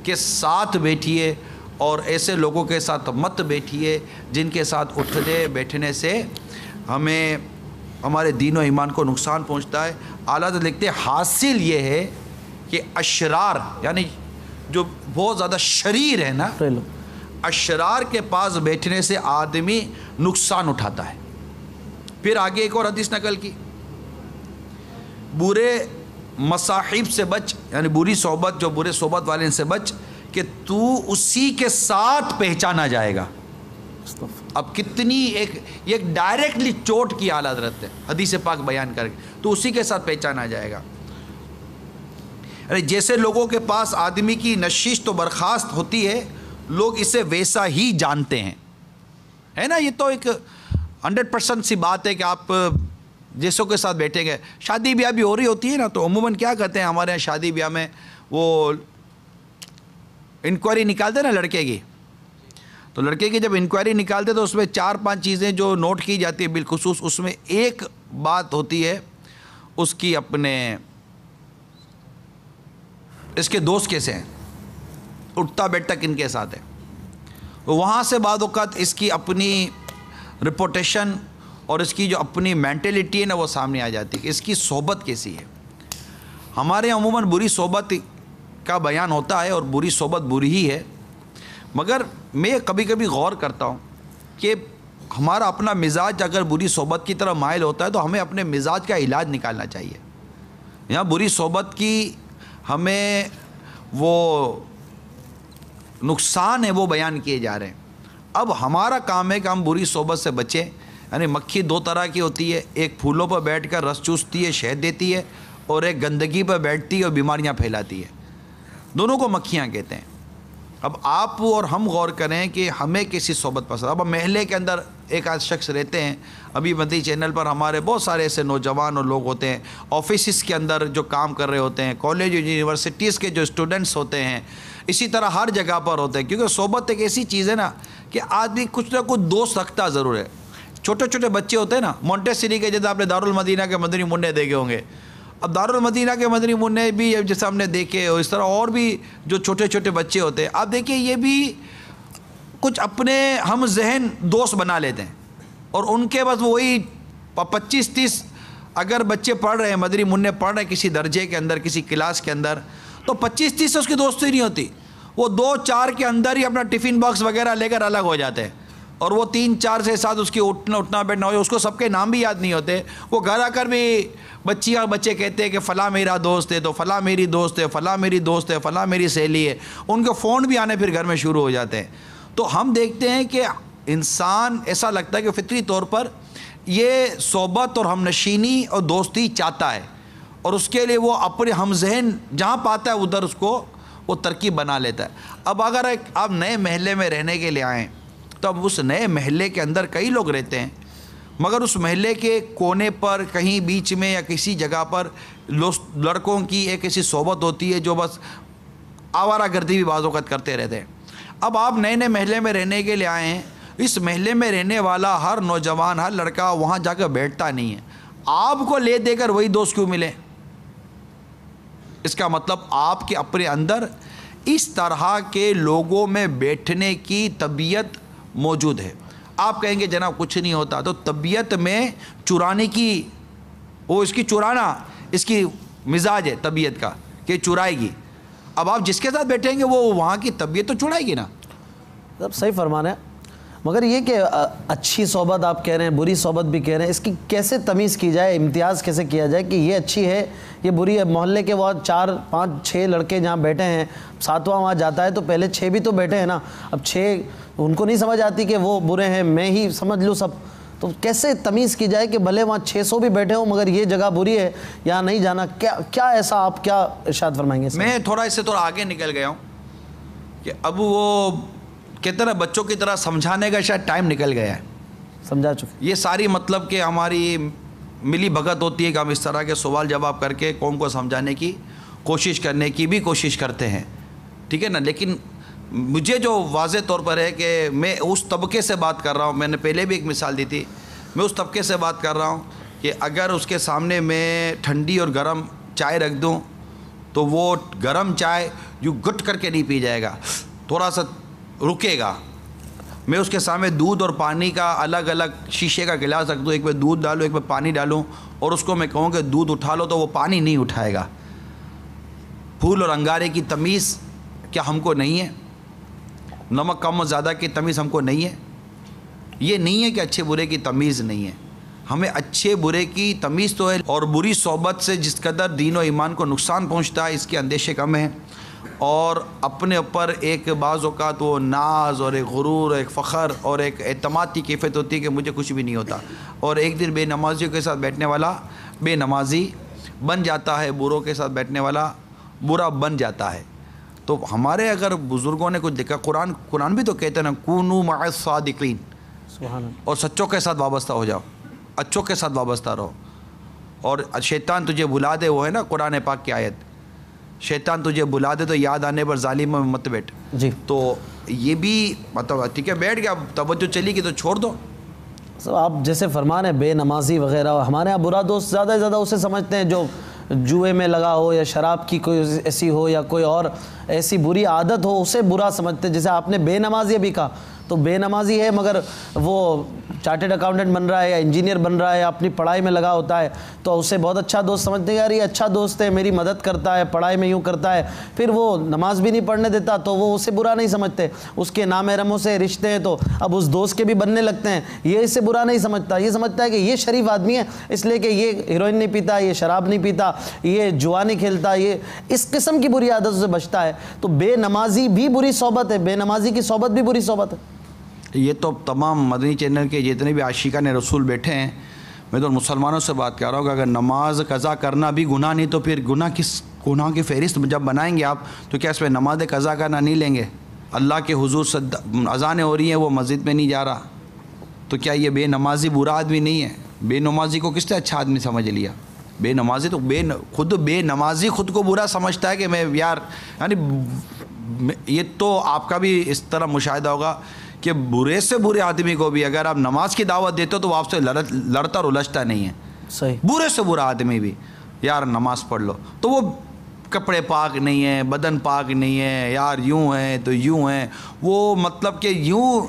کے ساتھ بیٹھیے، اور ایسے لوگوں کے ساتھ مت بیٹھیے جن کے ساتھ اٹھنے بیٹھنے سے ہمیں ہمارے دین و ایمان کو نقصان پہنچتا ہے. اعلیٰ حضرت لکھتے ہیں حاصل یہ ہے کہ اشرار یعنی جو بہت زیادہ شریر ہے نا، اشرار کے پاس بیٹھنے سے آدمی نقصان اٹھاتا ہے. پھر آگے ایک اور حدیث نقل کی، برے مصاحب سے بچ، یعنی بری صحبت، جو برے صحبت والے سے بچ کہ تو اسی کے ساتھ پہچانا جائے گا. اب کتنی ایک ڈائریکٹلی چوٹ کی اعلیٰ حضرت ہے حدیث پاک بیان کر کے، تو اسی کے ساتھ پہچانا جائے گا. جیسے لوگوں کے پاس آدمی کی نشش تو برخاست ہوتی ہے، لوگ اسے ویسا ہی جانتے ہیں، ہے نا. یہ تو ایک 100% سی بات ہے کہ آپ جیسوں کے ساتھ بیٹھیں گے. شادی بیاہ بھی ہو رہی ہوتی ہے نا، تو عموماً کیا کہتے ہیں ہمارے یہاں شادی بیاہ میں وہ انکوائری نکالتے نا لڑکے کی، تو لڑکے کی جب انکوائری نکالتے تو اس میں 4-5 چیزیں جو نوٹ کی جاتی ہے بالخصوص، اس میں ایک بات ہوتی ہے اس کی اپنے اس کے دوست کیسے ہیں، اٹھتا بیٹھتا کن کے ساتھ ہے. وہاں سے بعض اوقات اس کی اپنی رپوٹیشن اور اس کی جو اپنی مینٹلٹی ہے نا وہ سامنے آ جاتی ہے کہ اس کی صحبت کیسی ہے. ہمارے عموماً بری صحبت کا بیان ہوتا ہے اور بری صحبت بری ہی ہے، مگر میں کبھی کبھی غور کرتا ہوں کہ ہمارا اپنا مزاج اگر بری صحبت کی طرف مائل ہوتا ہے تو ہمیں اپنے مزاج کا علاج نکالنا چاہیے. یہاں بری صحبت کی ہمیں وہ نقصان ہے وہ بیان کیے جا رہے ہیں۔ اب ہمارا کام ہے کہ ہم بری صحبت سے بچیں۔ یعنی مکھی دو طرح کی ہوتی ہے، ایک پھولوں پر بیٹھ کر رس چوستی ہے، شہد دیتی ہے، اور ایک گندگی پر بیٹھتی ہے اور بیماریاں پھیلاتی ہے، دونوں کو مکھیاں کہتے ہیں۔ اب آپ اور ہم غور کریں کہ ہمیں کسی صحبت پسند۔ اب محلے کے اندر ایک آدھ شخص رہتے ہیں، ابھی مدنی چینل پر ہمارے بہت سارے ایسے نوجوان اور لوگ ہوتے ہیں، آفیسز کے اندر جو کام کر رہے ہوتے ہیں، کالج یونیورسٹیز کے جو اسٹوڈنٹس ہوتے ہیں، اسی طرح ہر جگہ پر ہوتے ہیں، کیونکہ صحبت ایک ایسی چیز ہے نا کہ آدمی کچھ نہ کچھ دوست رکھتا ضرور ہے۔ چھوٹے چھوٹے بچے ہوتے ہیں نا، مونٹیسری کے، جیسے آپ نے دارالمدینہ کے مدنی منع دیکھے ہوں گے، اب دارالمدینہ کے مدنی منع بھی جیسے ہم نے دیکھے، اور اس طرح اور بھی جو چھوٹے چھوٹے بچے ہوتے ہیں، آپ دیکھیں یہ بھی کچھ اپنے ہم ذہن دوست بنا لیتے ہیں، اور ان کے بس وہی 25-30 اگر بچے پڑھ رہے ہیں، مدنی منع پڑھ رہے ہیں کسی درجے کے اندر، کسی کلاس کے اندر، تو 25-30 سے اس کی دوستی نہیں ہوتی، وہ 2-4 کے اندر ہی اپنا ٹفن باکس وغیرہ لے کر الگ ہو جاتے ہیں، اور وہ 3-4 سے ساتھ اس کی اٹھنا بیٹھنا ہو، اس کو سب کے نام بھی یاد نہیں ہوتے، وہ گھر آ کر بھی بچیاں بچے کہتے ہیں کہ فلاں میرا دوست ہے، تو فلاں میری دوست ہے، فلاں میری دوست ہے، فلاں میری سہیلی ہے، ان کے فون بھی آنے پھر گھر میں شروع ہو جاتے ہیں۔ تو ہم دیکھتے ہیں کہ انسان ایسا لگتا ہے کہ فطری طور پر یہ صحبت اور ہم نشینی اور دوستی چاہتا ہے، اور اس کے لیے وہ اپنے ہم ذہن جہاں پاتا ہے ادھر اس کو وہ ترکیب بنا لیتا ہے۔ اب اگر آپ نئے محلے میں رہنے کے لیے آئیں تو اب اس نئے محلے کے اندر کئی لوگ رہتے ہیں، مگر اس محلے کے کونے پر کہیں بیچ میں یا کسی جگہ پر لڑکوں کی ایک ایسی صحبت ہوتی ہے جو بس آوارہ گردی بھی بعض اوقات کرتے رہتے ہیں۔ اب آپ نئے نئے محلے میں رہنے کے لیے آئے ہیں، اس محلے میں رہنے والا ہر نوجوان ہر لڑکا وہاں جا کے بیٹھتا نہیں ہے، آپ کو لے دے کر وہی دوست کیوں ملے؟ اس کا مطلب آپ کے اپنے اندر اس طرح کے لوگوں میں بیٹھنے کی طبیعت موجود ہے۔ آپ کہیں گے جناب کچھ نہیں ہوتا، تو طبیعت میں چرانے کی، وہ اس کی چرانا اس کی مزاج ہے طبیعت کا کہ چرائے گی۔ اب آپ جس کے ساتھ بیٹھیں گے وہ وہاں کی طبیعت تو چڑھائے گی نا۔ سب صحیح فرمانا ہے، مگر یہ کہ اچھی صحبت آپ کہہ رہے ہیں، بری صحبت بھی کہہ رہے ہیں، اس کی کیسے تمیز کی جائے، امتیاز کیسے کیا جائے کہ یہ اچھی ہے یہ بری ہے؟ محلے کے وہ 4-5-6 لڑکے جہاں بیٹھے ہیں، 7واں وہاں جاتا ہے تو پہلے 6 بھی تو بیٹھے ہیں نا، اب 6 ان کو نہیں سمجھ آتی کہ وہ برے ہیں، میں ہی سمجھ لوں سب، تو کیسے تمیز کی جائے کہ بھلے وہاں 600 بھی بیٹھے ہوں مگر یہ جگہ بری ہے، یہاں نہیں جانا؟ کیا ایسا آپ کیا ارشاد فرمائیں گے؟ میں تھوڑا اس سے تھوڑا آگے نکل گیا ہوں کہ اب وہ کہتے ہیں بچوں کی طرح سمجھانے کا شاید ٹائم نکل گیا ہے، سمجھا چکے۔ یہ ساری مطلب کہ ہماری ملی بھگت ہوتی ہے کہ ہم اس طرح کے سوال جواب کر کے قوم کو سمجھانے کی کوشش کرنے کی بھی کوشش کرتے ہیں، ٹھیک ہے نا، لیکن مجھے جو واضح طور پر ہے کہ میں اس طبقے سے بات کر رہا ہوں، میں نے پہلے بھی ایک مثال دی تھی، میں اس طبقے سے بات کر رہا ہوں کہ اگر اس کے سامنے میں ٹھنڈی اور گرم چائے رکھ دوں تو وہ گرم چائے یوں گٹ کر کے نہیں پی جائے گا، تھوڑا سا رکے گا۔ میں اس کے سامنے دودھ اور پانی کا الگ الگ شیشے کا گلاس رکھ دوں، ایک میں دودھ ڈالوں ایک میں پانی ڈالوں، اور اس کو میں کہوں کہ دودھ اٹھا لو تو وہ پانی نہیں اٹھائے گا۔ پھول اور انگارے کی تمیز کیا ہم کو نہیں ہے؟ نمک کم و زیادہ کی تمیز ہم کو نہیں ہے؟ یہ نہیں ہے کہ اچھے برے کی تمیز نہیں ہے، ہمیں اچھے برے کی تمیز تو ہے، اور بری صحبت سے جس قدر دین و ایمان کو نقصان پہنچتا ہے اس کے اندیشے کم ہیں، اور اپنے اوپر ایک بعض اوقات وہ ناز اور ایک غرور، ایک فخر اور ایک اعتماد کی کیفیت ہوتی ہے کہ مجھے کچھ بھی نہیں ہوتا، اور ایک دن بے نمازیوں کے ساتھ بیٹھنے والا بے نمازی بن جاتا ہے، بروں کے ساتھ بیٹھنے والا برا بن جاتا ہے۔ تو ہمارے اگر بزرگوں نے کچھ دیکھا، قرآن بھی تو کہتے ہیں نا کونوا مع الصادقین، سبحان اللہ، اور سچوں کے ساتھ وابستہ ہو جاؤ، اچھوں کے ساتھ وابستہ رہو، اور شیطان تجھے بھلا دے، وہ ہے نا قرآن پاک کی آیت، شیطان تجھے بھلا دے تو یاد آنے پر ظالموں میں مت بیٹھ۔ جی تو یہ بھی مطلب ٹھیک ہے، بیٹھ گیا، توجہ چلی گئی تو چھوڑ دو۔ سب آپ جیسے فرمان ہے بے نمازی وغیرہ، ہمارے یہاں برا دوست زیادہ سے زیادہ اسے سمجھتے ہیں جو جوئے میں لگا ہو یا شراب کی کوئی ایسی ہو یا کوئی اور ایسی بری عادت ہو، اسے برا سمجھتے ہیں۔ جیسے آپ نے بے نمازی بھی کہا، تو بے نمازی ہے مگر وہ چارٹرڈ اکاؤنٹنٹ بن رہا ہے یا انجینئر بن رہا ہے یا اپنی پڑھائی میں لگا ہوتا ہے تو اسے بہت اچھا دوست سمجھتے ہیں، یار یہ اچھا دوست ہے، میری مدد کرتا ہے، پڑھائی میں یوں کرتا ہے، پھر وہ نماز بھی نہیں پڑھنے دیتا تو وہ اسے برا نہیں سمجھتے، اس کے نامحرموں سے رشتے ہیں تو اب اس دوست کے بھی بننے لگتے ہیں، یہ اسے برا نہیں سمجھتا، یہ سمجھتا ہے کہ یہ شریف آدمی ہے اس لیے کہ یہ ہیروئن نہیں پیتا، یہ شراب نہیں پیتا، یہ جوا نہیں کھیلتا، یہ اس قسم کی بری عادتوں سے بچتا ہے۔ تو بے نمازی بھی بری صحبت ہے، بے نمازی کی صحبت بھی بری صحبت ہے۔ یہ تو تمام مدنی چینل کے جتنے بھی عاشقان رسول بیٹھے ہیں، میں تو مسلمانوں سے بات کر رہا ہوں کہ اگر نماز قضا کرنا بھی گناہ نہیں تو پھر گناہ کی فہرست جب بنائیں گے آپ تو کیا اس میں نماز قضا کرنا نہیں لیں گے؟ اللہ کے حضور سے اذانیں ہو رہی ہیں، وہ مسجد میں نہیں جا رہا، تو کیا یہ بے نمازی برا آدمی نہیں ہے؟ بے نمازی کو کس نے اچھا آدمی سمجھ لیا؟ بے نمازی تو بے نمازی خود کو برا سمجھتا ہے کہ میں یار، یعنی یہ تو آپ کا بھی اس طرح مشاہدہ ہوگا کہ برے سے برے آدمی کو بھی اگر آپ نماز کی دعوت دیتے ہو تو وہ آپ سے لڑتا اور الجھتا نہیں ہے۔ صحیح۔ برے سے برا آدمی بھی یار نماز پڑھ لو تو وہ کپڑے پاک نہیں ہیں، بدن پاک نہیں ہے، یار یوں ہیں تو یوں ہیں، وہ مطلب کہ یوں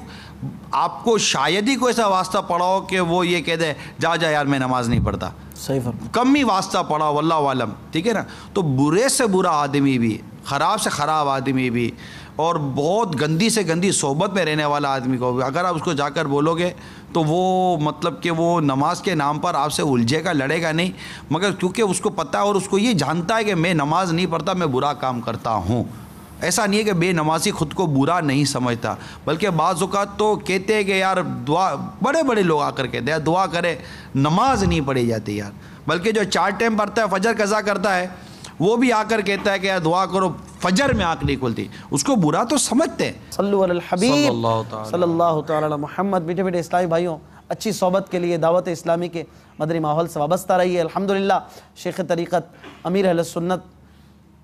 آپ کو شاید ہی کوئی ایسا واسطہ پڑا ہو کہ وہ یہ کہہ دے جا یار میں نماز نہیں پڑھتا، صحیح فرما، کم ہی واسطہ پڑا ہو، واللہ عالم، ٹھیک ہے نا؟ تو برے سے برا آدمی بھی، خراب سے خراب آدمی بھی، اور بہت گندی سے گندی صحبت میں رہنے والا آدمی کو بھی اگر آپ اس کو جا کر بولو گے تو وہ مطلب کہ وہ نماز کے نام پر آپ سے الجھے گا، لڑے گا نہیں، مگر کیونکہ اس کو پتہ ہے اور اس کو یہ جانتا ہے کہ میں نماز نہیں پڑھتا، میں برا کام کرتا ہوں۔ ایسا نہیں ہے کہ بے نمازی خود کو برا نہیں سمجھتا، بلکہ بعض اوقات تو کہتے ہیں کہ یار دعا، بڑے بڑے لوگ آ کر کہتے ہیں دعا کرے، نماز نہیں پڑھی جاتی یار، بلکہ جو 4 ٹائم پڑھتا ہے، فجر قضا کرتا ہے، وہ بھی آ کر کہتا ہے کہ یار دعا کرو، فجر میں آنکھ نہیں کھلتی، اس کو برا تو سمجھتے ہیں۔ صلو علی الحبیب صلی اللہ تعالی علی محمد۔ میٹھے میٹھے اسلامی بھائیوں، اچھی صحبت کے لیے دعوت اسلامی کے مدنی ماحول سے وابستہ رہی ہے۔ الحمدللہ شیخ طریقت امیر اہل سنت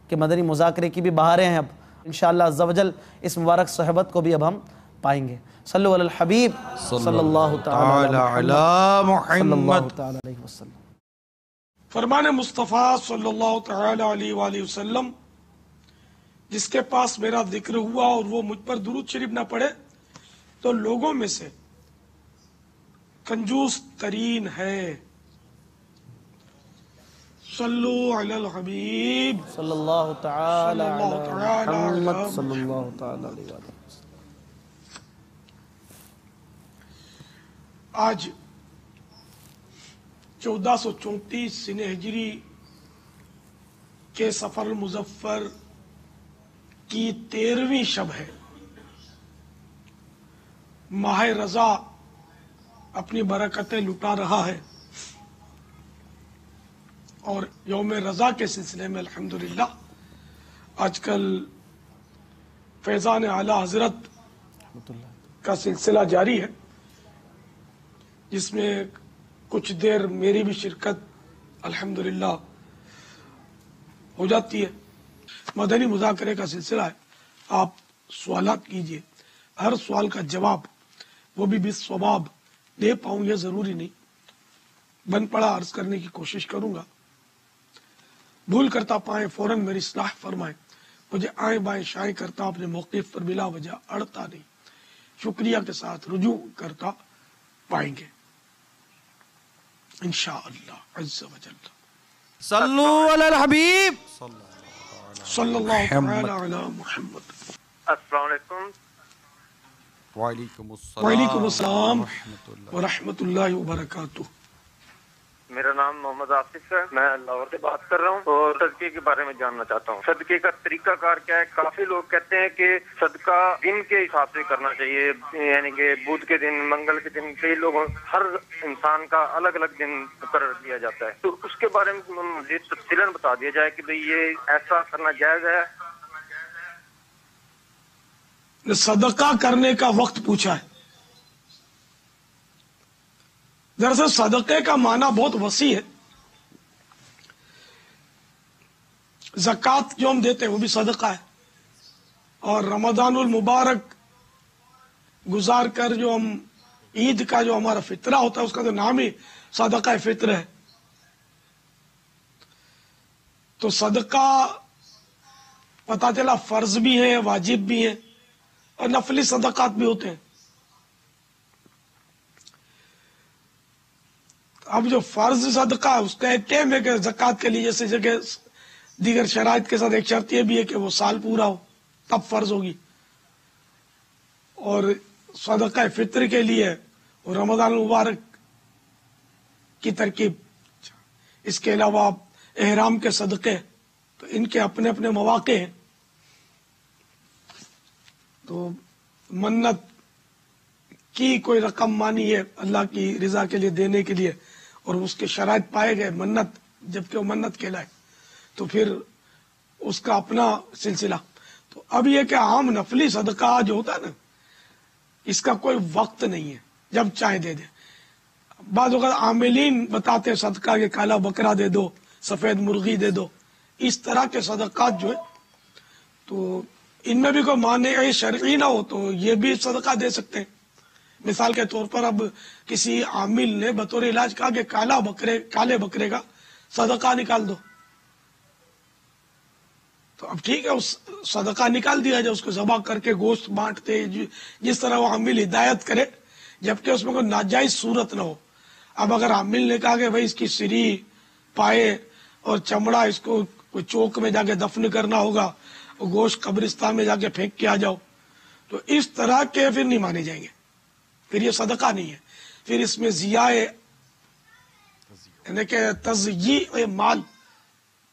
کے مدنی مذاکرے کی بھی بہاریں ہیں، اب انشاءاللہ عز و جل اس مبارک صحبت کو بھی اب ہم پائیں گے۔ صلو علی الحبیب صلی اللہ تعالی علی محمد صلی اللہ تعالی علیہ وسلم۔ فرمان مصطفیٰ صلی اللہ تعالی علیہ وآلہ وسلم، جس کے پاس میرا ذکر ہوا اور وہ مجھ پر درود شریف نہ پڑھے تو لوگوں میں سے کنجوس ترین ہے۔ صلو علی الحبیب صلی اللہ تعالی علی محمد صلی محمد۔ اللہ تعالی علیہ وسلم۔ آج 1434 سن ہجری کے سفر المظفر کی 13ویں شب ہے۔ ماہ رضا اپنی برکتیں لٹا رہا ہے اور یوم رضا کے سلسلے میں الحمدللہ آج کل فیضان اعلی حضرت کا سلسلہ جاری ہے، جس میں کچھ دیر میری بھی شرکت الحمدللہ ہو جاتی ہے۔ مدنی مذاکرے کا سلسلہ ہے، آپ سوالات کیجئے، ہر سوال کا جواب وہ بھی بالصواب دے پاؤں یہ ضروری نہیں، بن پڑا عرض کرنے کی کوشش کروں گا، بھول کرتا پائیں فوراً میری اصلاح فرمائیں، مجھے آئیں بائیں شائیں کرتا اپنے موقف پر بلا وجہ اڑتا نہیں، شکریہ کے ساتھ رجوع کرتا پائیں گے انشاءاللہ عز و جل۔ صلو علی الحبیب صلی اللہ تعالی علی محمد۔ السلام علیکم۔ وعلیکم السلام ورحمۃ اللہ وبرکاتہ۔ میرا نام محمد آصف ہے، میں لاہور سے بات کر رہا ہوں اور صدقے کے بارے میں جاننا چاہتا ہوں۔ صدقے کا طریقہ کار کیا ہے؟ کافی لوگ کہتے ہیں کہ صدقہ دن کے حساب سے کرنا چاہیے، یعنی کہ بدھ کے دن، منگل کے دن، کئی لوگ، ہر انسان کا الگ الگ دن مقرر کیا جاتا ہے، تو اس کے بارے میں مزید تفصیلاً بتا دیا جائے کہ بھئی یہ ایسا کرنا جائز ہے۔ صدقہ کرنے کا وقت پوچھا ہے، دراصل صدقے کا معنی بہت وسیع ہے۔ زکوٰۃ جو ہم دیتے ہیں وہ بھی صدقہ ہے، اور رمضان المبارک گزار کر جو ہم عید کا جو ہمارا فطرہ ہوتا ہے اس کا تو نام ہی صدقہ فطر ہے۔ تو صدقہ پتہ چلا فرض بھی ہے، واجب بھی ہے، اور نفلی صدقات بھی ہوتے ہیں۔ اب جو فرض صدقہ ہے اس کا ایک ٹائم ہے کہ زکوٰۃ کے لیے جیسے جگہ دیگر شرائط کے ساتھ ایک شرط یہ بھی ہے کہ وہ سال پورا ہو تب فرض ہوگی، اور صدقہ فطر کے لیے اور رمضان المبارک کی ترکیب، اس کے علاوہ احرام کے صدقے، تو ان کے اپنے اپنے مواقع ہیں. تو منت کی کوئی رقم مانی ہے اللہ کی رضا کے لیے دینے کے لیے اور اس کے شرائط پائے گئے منت، جبکہ وہ منت کہلائے، تو پھر اس کا اپنا سلسلہ. تو اب یہ کہ عام نفلی صدقہ جو ہوتا ہے نا، اس کا کوئی وقت نہیں ہے، جب چاہے دے دے. بعض اوقات عاملین بتاتے ہیں صدقہ کہ کالا بکرا دے دو، سفید مرغی دے دو، اس طرح کے صدقات جو ہے تو ان میں بھی کوئی مانع شرعی نہ ہو تو یہ بھی صدقہ دے سکتے ہیں. مثال کے طور پر اب کسی عامل نے بطور علاج کہا کہ کالے بکرے کا صدقہ نکال دو، تو اب ٹھیک ہے اس صدقہ نکال دیا جائے، اس کو ذبح کر کے گوشت بانٹتے جس طرح وہ عامل ہدایت کرے، جبکہ اس میں کوئی ناجائز صورت نہ ہو. اب اگر عامل نے کہا کہ بھائی اس کی سری پائے اور چمڑا اس کو کوئی چوک میں جا کے دفن کرنا ہوگا، گوشت قبرستان میں جا کے پھینک کے آ جاؤ، تو اس طرح کے پھر نہیں مانے جائیں گے، پھر یہ صدقہ نہیں ہے، پھر اس میں ضیاء یعنی کہ تضییع مال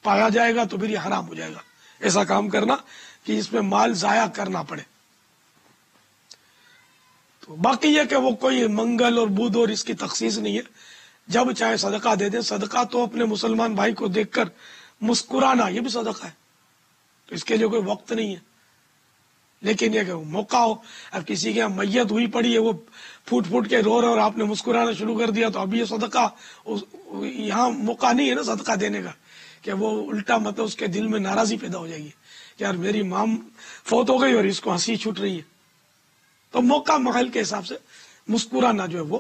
پایا جائے گا تو پھر یہ حرام ہو جائے گا ایسا کام کرنا کہ اس میں مال ضائع کرنا پڑے. تو باقی یہ کہ وہ کوئی منگل اور بدھ اور اس کی تخصیص نہیں ہے، جب چاہے صدقہ دے دیں. صدقہ تو اپنے مسلمان بھائی کو دیکھ کر مسکرانا یہ بھی صدقہ ہے، تو اس کے لیے کوئی وقت نہیں ہے. لیکن یہ کہ موقع ہو، اب کسی کے یہاں میت ہوئی پڑی ہے، وہ پھوٹ پھوٹ کے رو رہے اور آپ نے مسکرانا شروع کر دیا، تو اب یہ صدقہ یہاں موقع نہیں ہے نا صدقہ دینے کا، کہ وہ الٹا مطلب اس کے دل میں ناراضی پیدا ہو جائے گی کہ یار میری ماں فوت ہو گئی اور اس کو ہنسی چھوٹ رہی ہے. تو موقع محل کے حساب سے مسکرانا جو ہے وہ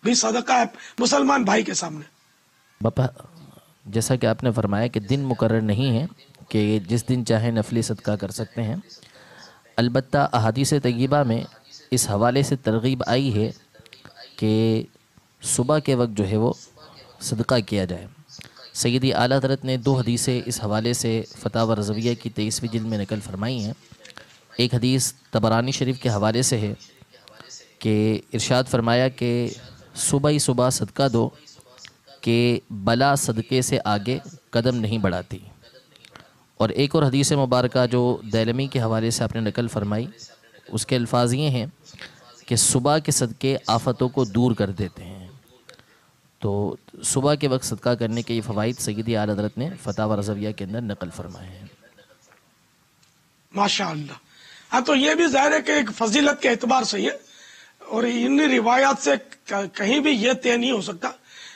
بھی صدقہ ہے مسلمان بھائی کے سامنے. باپا جیسا کہ آپ نے فرمایا کہ دن مقرر نہیں ہے کہ جس دن چاہے نفلی صدقہ کر سکتے ہیں، البتہ احادیث طیبہ میں اس حوالے سے ترغیب آئی ہے کہ صبح کے وقت جو ہے وہ صدقہ کیا جائے. سیدی اعلیٰ حضرت نے 2 حدیثیں اس حوالے سے فتاوی رضویہ کی 23ویں جلد میں نقل فرمائی ہیں. ایک حدیث طبرانی شریف کے حوالے سے ہے کہ ارشاد فرمایا کہ صبح ہی صبح صدقہ دو کہ بلا صدقے سے آگے قدم نہیں بڑھاتی. اور ایک اور حدیث مبارکہ جو دیلمی کے حوالے سے آپ نے نقل فرمائی، اس کے الفاظ یہ ہیں کہ صبح کے صدقے آفتوں کو دور کر دیتے ہیں. تو صبح کے وقت صدقہ کرنے کے یہ فوائد سیدی اعلیٰ حضرت نے فتاوی رضویہ کے اندر نقل فرمائے ہیں. ماشاء اللہ. ہاں تو یہ بھی ظاہر ہے کہ ایک فضیلت کے اعتبار سے ہے، اور ان روایات سے کہیں بھی یہ طے نہیں ہو سکتا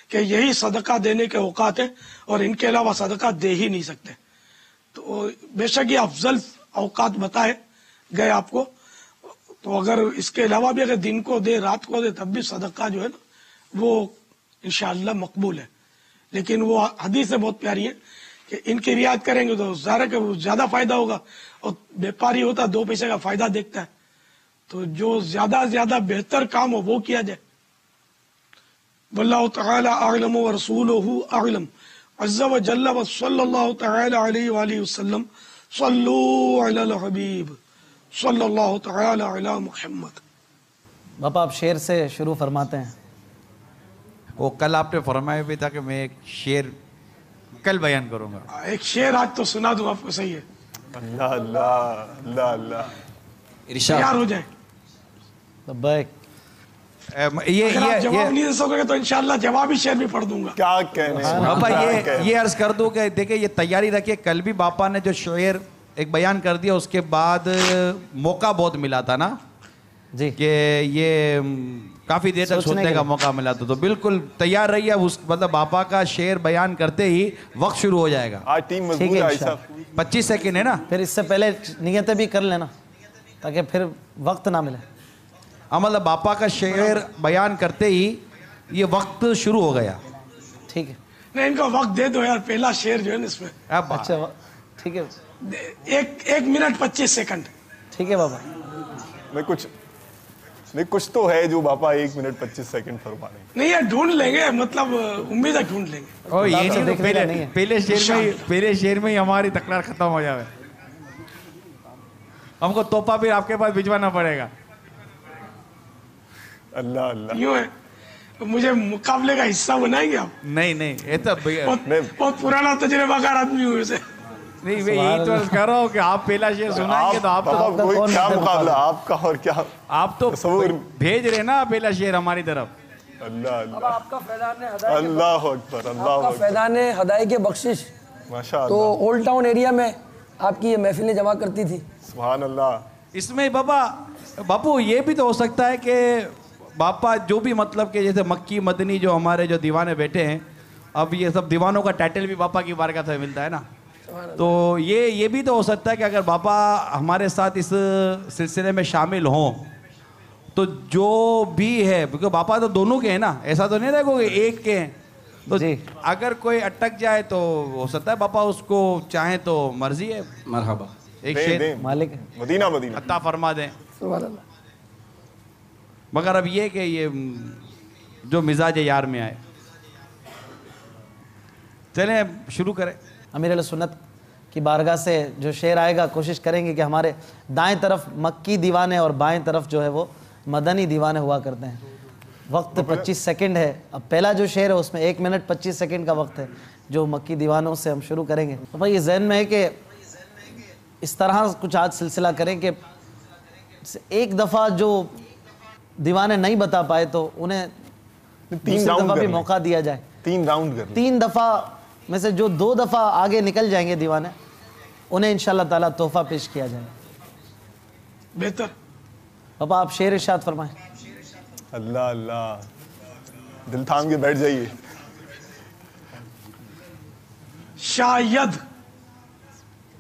کہ یہی صدقہ دینے کے اوقات ہیں اور ان کے علاوہ صدقہ دے ہی نہیں سکتے. تو بے شک یہ افضل اوقات بتائے گئے آپ کو، تو اگر اس کے علاوہ بھی اگر دن کو دے رات کو دے تب بھی صدقہ جو ہے نا وہ انشاءاللہ مقبول ہے. لیکن وہ حدیثیں بہت پیاری ہیں کہ ان کی رعایت کریں گے تو ظاہر ہے کہ وہ زیادہ فائدہ ہوگا، اور بیپاری ہوتا 2 پیسے کا فائدہ دیکھتا ہے، تو جو زیادہ زیادہ بہتر کام ہو وہ کیا جائے. واللہ تعالی اعلم ورسولہ اعلم عز وجل وصلی اللہ تعالی علیہ وآلہ وسلم. صلو علی الحبیب صلی اللہ تعالی علی محمد. باپا آپ شعر سے شروع فرماتے ہیں. وہ کل آپ نے فرمایا بھی تھا کہ میں ایک شعر کل بیان کروں گا. ایک شعر آج تو سنا دوں آپ کو. صحیح ہے، اللہ اللہ اللہ اللہ. تیار ہو جائیں. لبیک. اگر آپ جواب نہیں دے سکو گے تو انشاءاللہ جوابی شعر بھی پڑھ دوں گا. کیا کہنے باپا یہ عرض کر دوں کہ دیکھیں یہ تیاری رکھیے. کل بھی باپا نے جو شعر ایک بیان کر دیا اس کے بعد موقع بہت ملا تھا نا جی کہ یہ کافی دیر تک سننے کا موقع ملا تھا، تو بالکل تیار رہیے. مطلب باپا کا شعر بیان کرتے ہی وقت شروع ہو جائے گا. آج ٹیم مضبوط ہے صاحب. 25 سیکنڈ ہے نا. پھر اس سے پہلے نیتیں بھی کر لینا تاکہ پھر وقت نہ ملے. مطلب باپا کا شعر بیان کرتے ہی یہ وقت شروع ہو گیا. ٹھیک ہے نہیں ان کو وقت دے دو یار. پہلا شعر جو ہے نا اس میں اچھا ٹھیک ہے 1 منٹ 25 سیکنڈ. ٹھیک ہے بابا. میں کچھ نہیں کچھ تو ہے جو باپا 1 منٹ 25 سیکنڈ فرما رہے ہیں. نہیں یہ ڈھونڈ لیں گے, مطلب امید ہے ڈھونڈ لیں گے. اور یہ نہیں پہلے شعر میں ہی ہماری تکرار ختم ہو جائے. ہم کو توپا بھی آپ کے پاس بھجوانا پڑے گا. اللہ اللہ یوں ہے, مجھے مقابلے کا حصہ بنائیں گے آپ؟ نہیں یہ تو بہت پرانا تجربہ کار آدمی ہوئے سے. نہیں میں یہی تو کہہ رہا ہوں کہ آپ پہلا شعر سنائیں گے تو آپ تو کیا مقابلہ آپ کا اور کیا آپ تو بھیج رہے نا پہلا شعر ہماری طرف. اللہ اللہ آپ کا فیضان ہدایت, اللہ اکبر اللہ آپ کا اکبر فیضان ہدایت کے بخشش ماشاء تو اللہ اولڈ ٹاؤن ایریا میں آپ کی یہ محفلیں جمع کرتی تھی. سبحان اللہ. اس میں باپو یہ بھی تو ہو سکتا ہے کہ باپا جو بھی مطلب کہ جیسے مکی مدنی جو ہمارے جو دیوانے بیٹھے ہیں, اب یہ سب دیوانوں کا ٹائٹل بھی باپا کی بارگاہ سے ملتا ہے نا, تو یہ بھی تو ہو سکتا ہے کہ اگر باپا ہمارے ساتھ اس سلسلے میں شامل ہوں تو جو بھی ہے, کیونکہ باپا تو دونوں کے ہیں نا, ایسا تو نہیں رہے گا کہ ایک کے ہیں, تو اگر کوئی اٹک جائے تو ہو سکتا ہے باپا اس کو چاہیں تو مرضی ہے. مرحبا. ایک شعر مالک مدینہ مدینہ عطا فرما دیں. سبحان اللہ. مگر اب یہ کہ یہ جو مزاج یار میں آئے, چلیں شروع کریں. امیر علیہ سنت کی بارگاہ سے جو شعر آئے گا کوشش کریں گے کہ ہمارے دائیں طرف مکی دیوانے اور بائیں طرف جو ہے وہ مدنی دیوانے ہوا کرتے ہیں. وقت 25 سیکنڈ ہے. اب پہلا جو شعر ہے اس میں 1 منٹ 25 سیکنڈ کا وقت ہے جو مکی دیوانوں سے ہم شروع کریں گے. تو بھائی یہ ذہن میں ہے کہ اس طرح کچھ آج سلسلہ کریں کہ ایک دفعہ جو دیوانے نہیں بتا پائے تو انہیں 3 دفعہ بھی موقع دیا جائے. 3 راؤنڈ کر 3 دفعہ میں سے جو 2 دفعہ آگے نکل جائیں گے دیوانے, انہیں انشاءاللہ تعالیٰ تحفہ پیش کیا جائے. بہتر. پاپا آپ شعر ارشاد فرمائیں. اللہ اللہ, دل تھام کے بیٹھ جائیے. شاید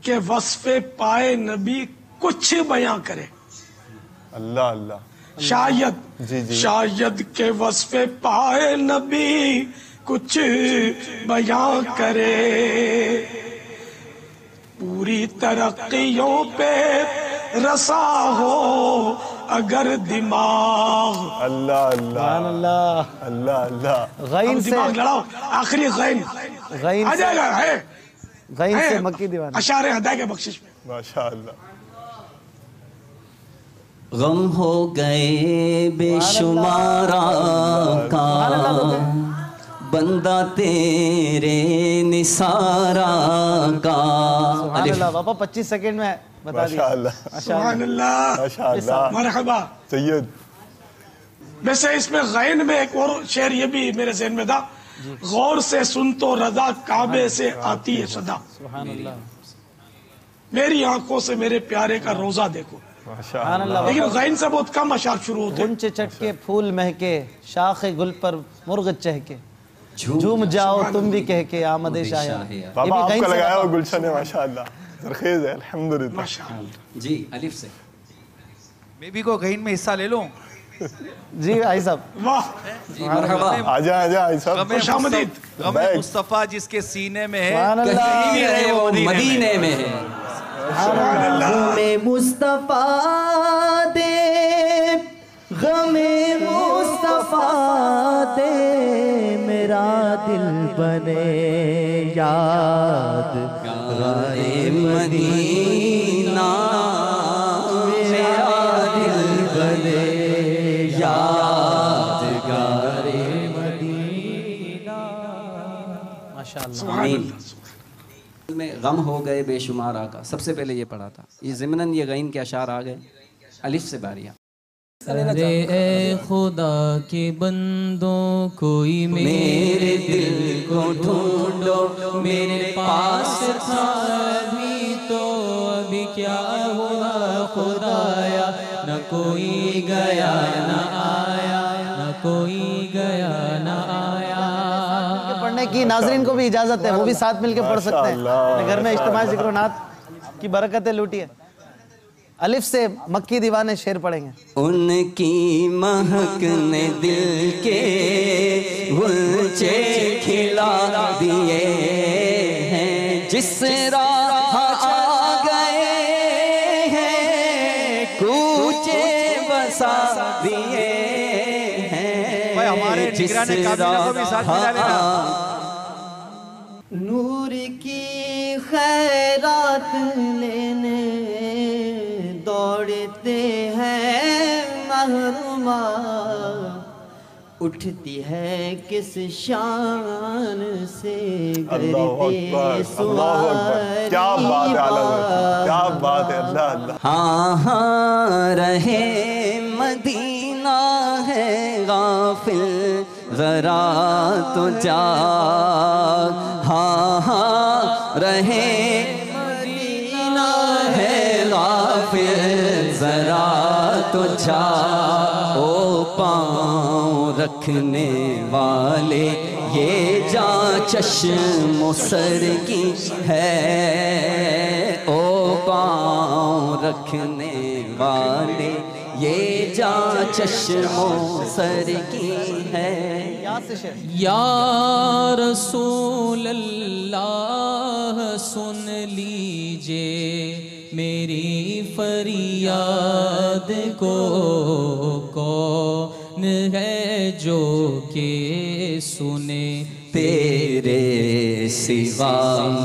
کہ وصف پائے نبی کچھ بیاں کرے. اللہ اللہ. شاید شاید کہ وصف پائے نبی کچھ بیاں کرے, پوری ترقیوں پہ رسا ہو اگر دماغ. اللہ اللہ اللہ اللہ اللہ. غین سے دماغ لڑاؤ, آخری غین آ جائے گا. ہے غین سے مکی دیوانے اشعار ہدایت کے بخشش میں. ماشاء اللہ. غم ہو گئے بے شمار کا بندہ تیرے نثارا کا. سبحان اللہ. پاپا 25 سیکنڈ میں بتا دیا. ماشاء اللہ سبحان اللہ. ماشاء اللہ. مرحبا. سید. ویسے اس میں غین میں ایک اور شعر یہ بھی میرے ذہن میں تھا, غور سے سن تو رضا کعبے سے آتی ہے صدا. سبحان اللہ. میری آنکھوں سے میرے پیارے کا روزہ دیکھو. ماشاء اللہ. لیکن غین سے بہت کم اشعار شروع ہوتے ہیں. غنچے چٹکے پھول مہکے شاخ گل پر مرغ چہکے جھوم جاؤ تم بھی کہہ کے آمد شاہ. بابا آپ کا لگایا ہوا گلشن ہے ماشاء اللہ, زرخیز ہے الحمدللہ. جی الف سے میں بھی کو غین میں حصہ لے لوں. جی بھائی صاحب. واہ مرحبا. آجا آجا آئی صاحب. خوش آمدید. غم مصطفیٰ جس کے سینے میں ہے سبحان اللہ. کہیں بھی رہے وہ مدینے میں ہے. غم مصطفیٰ دے غم مصطفیٰ دے میرا دل بنے یاد غائے مدینہ میرا دل بنے یادگار مدینہ. ماشاءاللہ. آمین. میں غم ہو گئے بے شمار آقا سب سے پہلے یہ پڑھا تھا. یہ ضمناً یہ غین کے اشعار آ گئے. الف سے باریاں. ارے اے خدا کے بندوں کوئی میرے دل کو ڈھونڈو میرے پاس تھا ابھی تو ابھی کیا ہوا خدایا, نہ کوئی گیا نہ آیا, نہ کوئی گیا نہ آیا. پڑھنے کی ناظرین کو بھی اجازت ہے, وہ بھی ساتھ مل کے پڑھ سکتے ہیں. گھر میں اجتماع ذکر و نعت کی برکتیں لوٹی ہے. الف سے مکی دیوانے شعر پڑھیں گے. ان کی مہک نے دل کے غنچے کھلا دیے ہیں, جس راہ آ گئے ہیں کوچے بسا دیے ہمارے نگران کابینہ کو بھی ساتھ ملا لینا. نور کی خیرات لینے دوڑتے ہیں محروما، اٹھتی ہے کس شان سے گردے سواری. کیا بات ہے اللہ، کیا بات ہے اللہ اللہ. ہاں ہاں رہے مدینہ ہے غافل ذرا تو جاگ. ہاں ہاں رہے مدینہ ہے غافل ذرا تو جاگ. او پاؤں رکھنے والے یہ جاں چشم و سر کی ہے. او پاؤں رکھنے والے یہ جاں چشم و سر کی ہے. یا رسول اللہ سن لیجئے میری فریاد کو، کون ہے جو کہ سنے تیرے سوا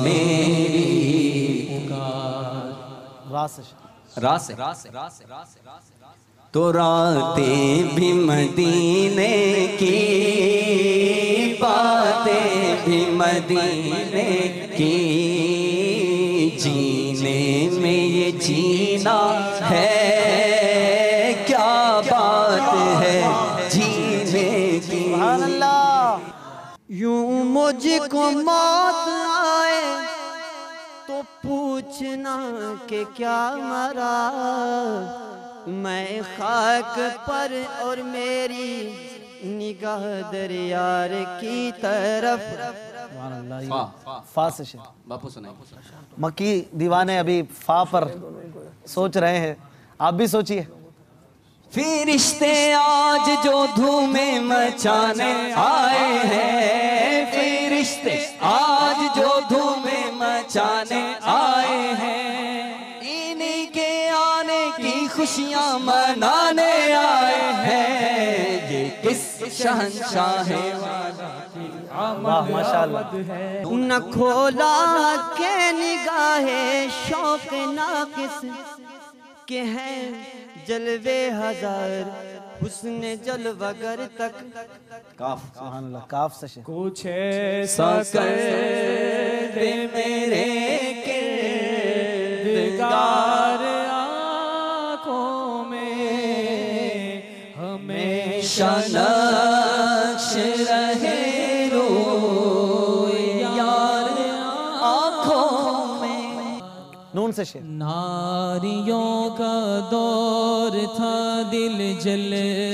میری پکار. راس تو راتیں بھی مدینے کی، باتیں بھی مدینے کی، جینے میں یہ جینا ہے. کیا بات ہے جینے کی. یوں مجھ کو موت آئے تو پوچھنا کہ کیا مرا، میں خاک پر اور میری نگاہ دریار کی طرف. فا سے شیر باپو سنائیں. مکی دیوانے ابھی فا پر سوچ رہے ہیں، آپ بھی سوچئے. فرشتے آج جو دھومیں مچانے آئے ہیں، فرشتے آج جو دھومیں مچانے آئے ہیں، انہی کے آنے کی خوشیاں منانے آئے ہیں. یہ کس شہنشاہ نہ کھولا کہ نگاہ شوق ناقص کہ ہیں جلوے ہزار حسن جلوگر تک. کاف سبحان اللہ. کاف سے شیر کچھ ایسا کر دے میرے کردگار آنکھوں میں، ہمیشہ نقش رہے رویار آنکھوں میں. نون سے شیر. ناریوں کا دور تھا دل جل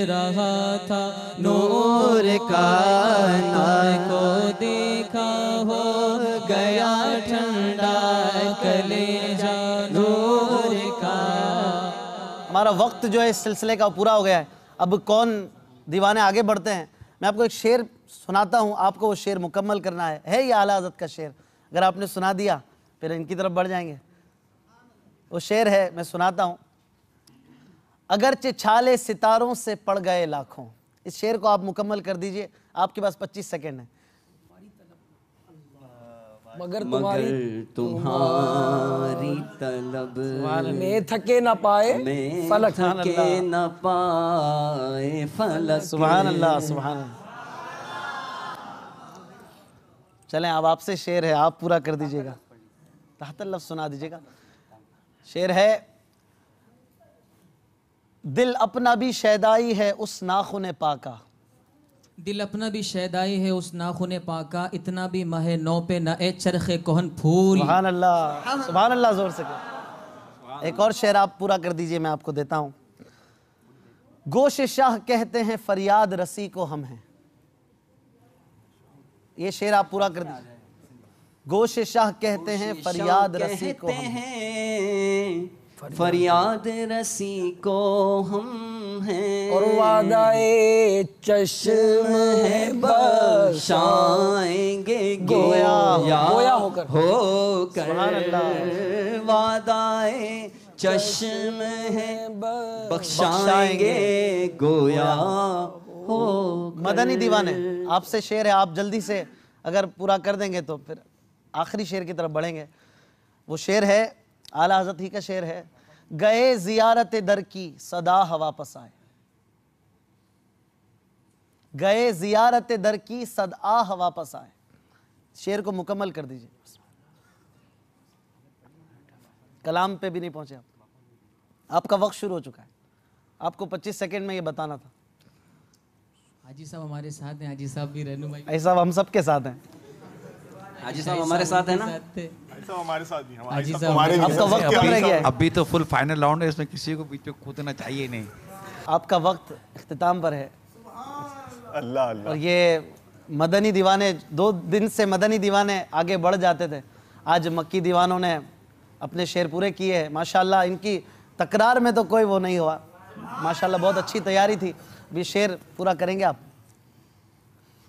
رہا تھا، نور کا نار کو دیکھا ہو گیا ٹھنڈا کلیجہ نور کا. ہمارا وقت جو ہے اس سلسلے کا پورا ہو گیا ہے. اب کون دیوانے آگے بڑھتے ہیں. میں آپ کو ایک شعر سناتا ہوں، آپ کو وہ شعر مکمل کرنا ہے یہ اعلیٰ حضرت کا شعر. اگر آپ نے سنا دیا پھر ان کی طرف بڑھ جائیں گے. وہ شعر ہے، میں سناتا ہوں. اگرچہ چھالے ستاروں سے پڑ گئے لاکھوں. اس شعر کو آپ مکمل کر دیجئے، آپ کے پاس 25 سیکنڈ ہیں. مگر تمہاری طلب میں تھکے نہ پائے فلک. تھکے نہ پائے فلک. سبحان اللہ سبحان اللہ. چلیں اب آپ سے شعر ہے، آپ پورا کر دیجئے گا. تحت اللفظ سنا دیجئے گا. شعر ہے: دل اپنا بھی شیدائی ہے اس ناخن پاکا. دل اپنا بھی شیدائی ہے اس ناخن پاکا، اتنا بھی مہ نو پہ نہ اے چرخ کہن پھول. سبحان اللہ سبحان اللہ. زور سے کر. ایک اور شعر آپ پورا کر دیجئے، میں آپ کو دیتا ہوں. گوش شاہ کہتے ہیں فریاد رسی کو ہم ہیں. یہ شعر آپ پورا کر دیجئے. گوش شاہ کہتے ہیں فریاد رسی کو ہم ہیں. فریاد رسی کو ہم ہیں. اور وعدہ چشم ہے بخشائیں گے گویا ہو کر وعدہ چشم ہے بخشائیں گے گویا ہو مدنی دیوانے آپ سے شعر ہے, آپ جلدی سے اگر پورا کر دیں گے تو پھر آخری شعر کی طرف بڑھیں گے. وہ شعر ہے اعلیٰ حضرت ہی کا شعر ہے, گئے زیارت در کی صدا ہوا پس آئے. گئے زیارت در کی صدا ہوا پس آئے. شعر کو مکمل کر دیجئے, کلام پہ بھی نہیں پہنچے آپ کا وقت شروع ہو چکا ہے, آپ کو 25 سیکنڈ میں یہ بتانا تھا. حاجی صاحب ہمارے ساتھ ہیں, حاجی صاحب بھی رہنمائی. حاجی صاحب ہم سب کے ساتھ ہیں. حاجی صاحب ہمارے ساتھ ہیں نا, ہمارے ساتھ بھی حاجی صاحب آپ کا وقت کم رہ گیا ہے, ابھی تو فل فائنل راؤنڈ ہے, اس میں کسی کو بیچ میں کودنا چاہیے نہیں. آپ کا وقت اختتام پر ہے. اللہ اللہ. اور یہ مدنی دیوانے 2 دن سے مدنی دیوانے آگے بڑھ جاتے تھے, آج مکی دیوانوں نے اپنے شعر پورے کیے ہیں ماشاءاللہ. ان کی تکرار میں تو کوئی وہ نہیں ہوا ماشاءاللہ, بہت اچھی تیاری تھی. بھی شعر پورا کریں گے آپ؟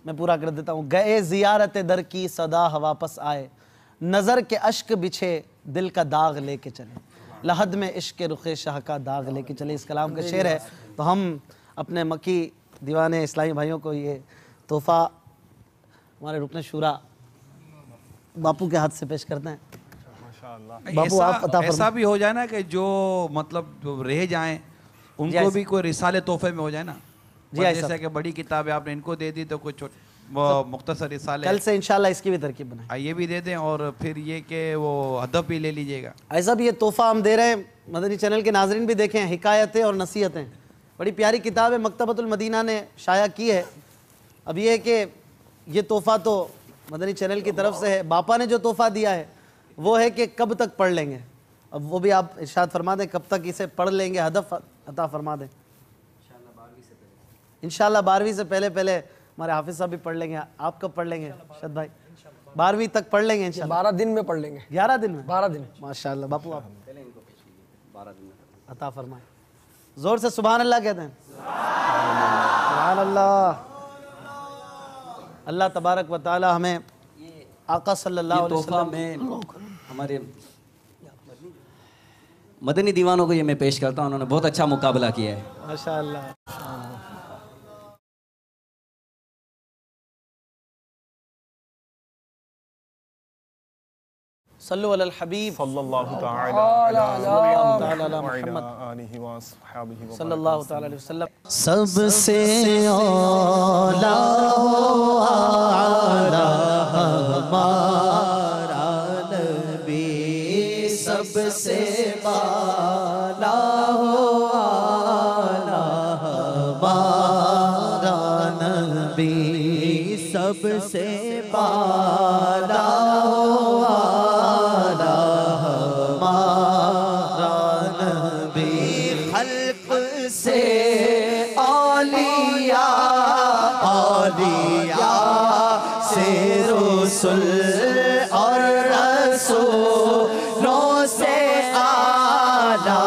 میں پورا کر دیتا ہوں. گئے زیارت در کی صدا ہوا پس آئے, نظر کے اشک بچھے دل کا داغ لے کے چلے, لحد میں عشق رخ شاہ کا داغ لے کے چلے. اس کلام کا شعر ہے. تو ہم اپنے مکی دیوانے اسلامی بھائیوں کو یہ تحفہ ہمارے رکن شورا باپو کے ہاتھ سے پیش کرتے ہیں. باپو آپ عطا فرمائیں. ایسا بھی ہو جائے نا کہ جو مطلب جو رہ جائیں ان کو بھی کوئی رسالے تحفے میں ہو جائے نا. جیسے کہ بڑی کتابیں آپ نے ان کو دے دی تو کوئی مختصر رسالے کل سے انشاءاللہ اس کی بھی ترکیب بنائیں, یہ بھی دے دیں, اور پھر یہ کہ وہ ہدف بھی لے لیجئے گا. ایسا بھی یہ تحفہ ہم دے رہے ہیں, مدنی چینل کے ناظرین بھی دیکھیں, حکایتیں اور نصیحتیں. بڑی پیاری کتاب ہے, مکتبۃ المدینہ نے شائع کی ہے. اب یہ ہے کہ یہ تحفہ تو مدنی چینل کی طرف سے ہے, باپا نے جو تحفہ دیا ہے وہ ہے کہ کب تک پڑھ لیں گے. اب وہ بھی آپ ارشاد فرما دیں کب تک اسے پڑھ لیں گے, ہدف عطا فرما دیں. انشاءاللہ 12ویں سے پہلے ہمارے حافظ صاحب بھی پڑھ لیں گے. آپ کب پڑھ لیں گے شد بھائی؟ 12ویں تک پڑھ لیں گے انشاءاللہ. 12 دن میں پڑھ لیں گے. 11 دن میں 12 دن ماشاءاللہ. باپو آپ عطا فرمائیں, زور سے سبحان اللہ کہتے ہیں. سبحان اللہ. اللہ تبارک و تعالی ہمیں آقا صلی اللہ علیہ وسلم میں ہمارے مدنی دیوانوں کو یہ میں پیش کرتا ہوں, انہوں نے بہت اچھا مقابلہ کیا ہے ماشاءاللہ. صلو علی الحبیب صلی اللہ تعالی علی محمد صلی اللہ تعالی علیہ وسلم. سب سے اولا ہو اعلی ہمارا نبی, سب سے بالا ہو اعلی ہمارا نبی, سب سے بالا ہو اعلی ہمارا نبی, خلق سے اولیاء, اولیاء سے رسل اور رسولوں سے اعلی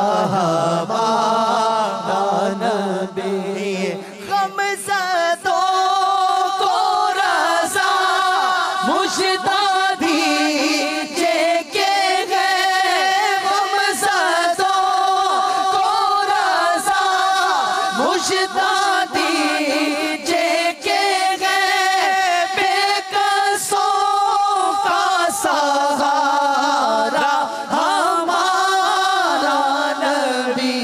ہمارا نبی, غمزدوں کو رضا مجدہ دیجئے کہ گئے, غمزدوں کو رضا مجدہ دیجئے کہ گئے, بے کسوں کا سہارا ہمارا نبی,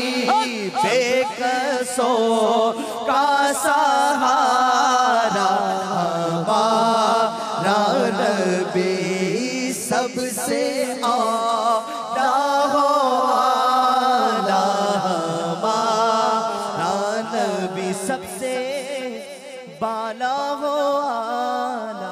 بے کسوں کا سہارا ہمارا نبی, سب سے اعلیٰ ہو اعلیٰ ہمارا نبی, سب سے بالا ہو اعلیٰ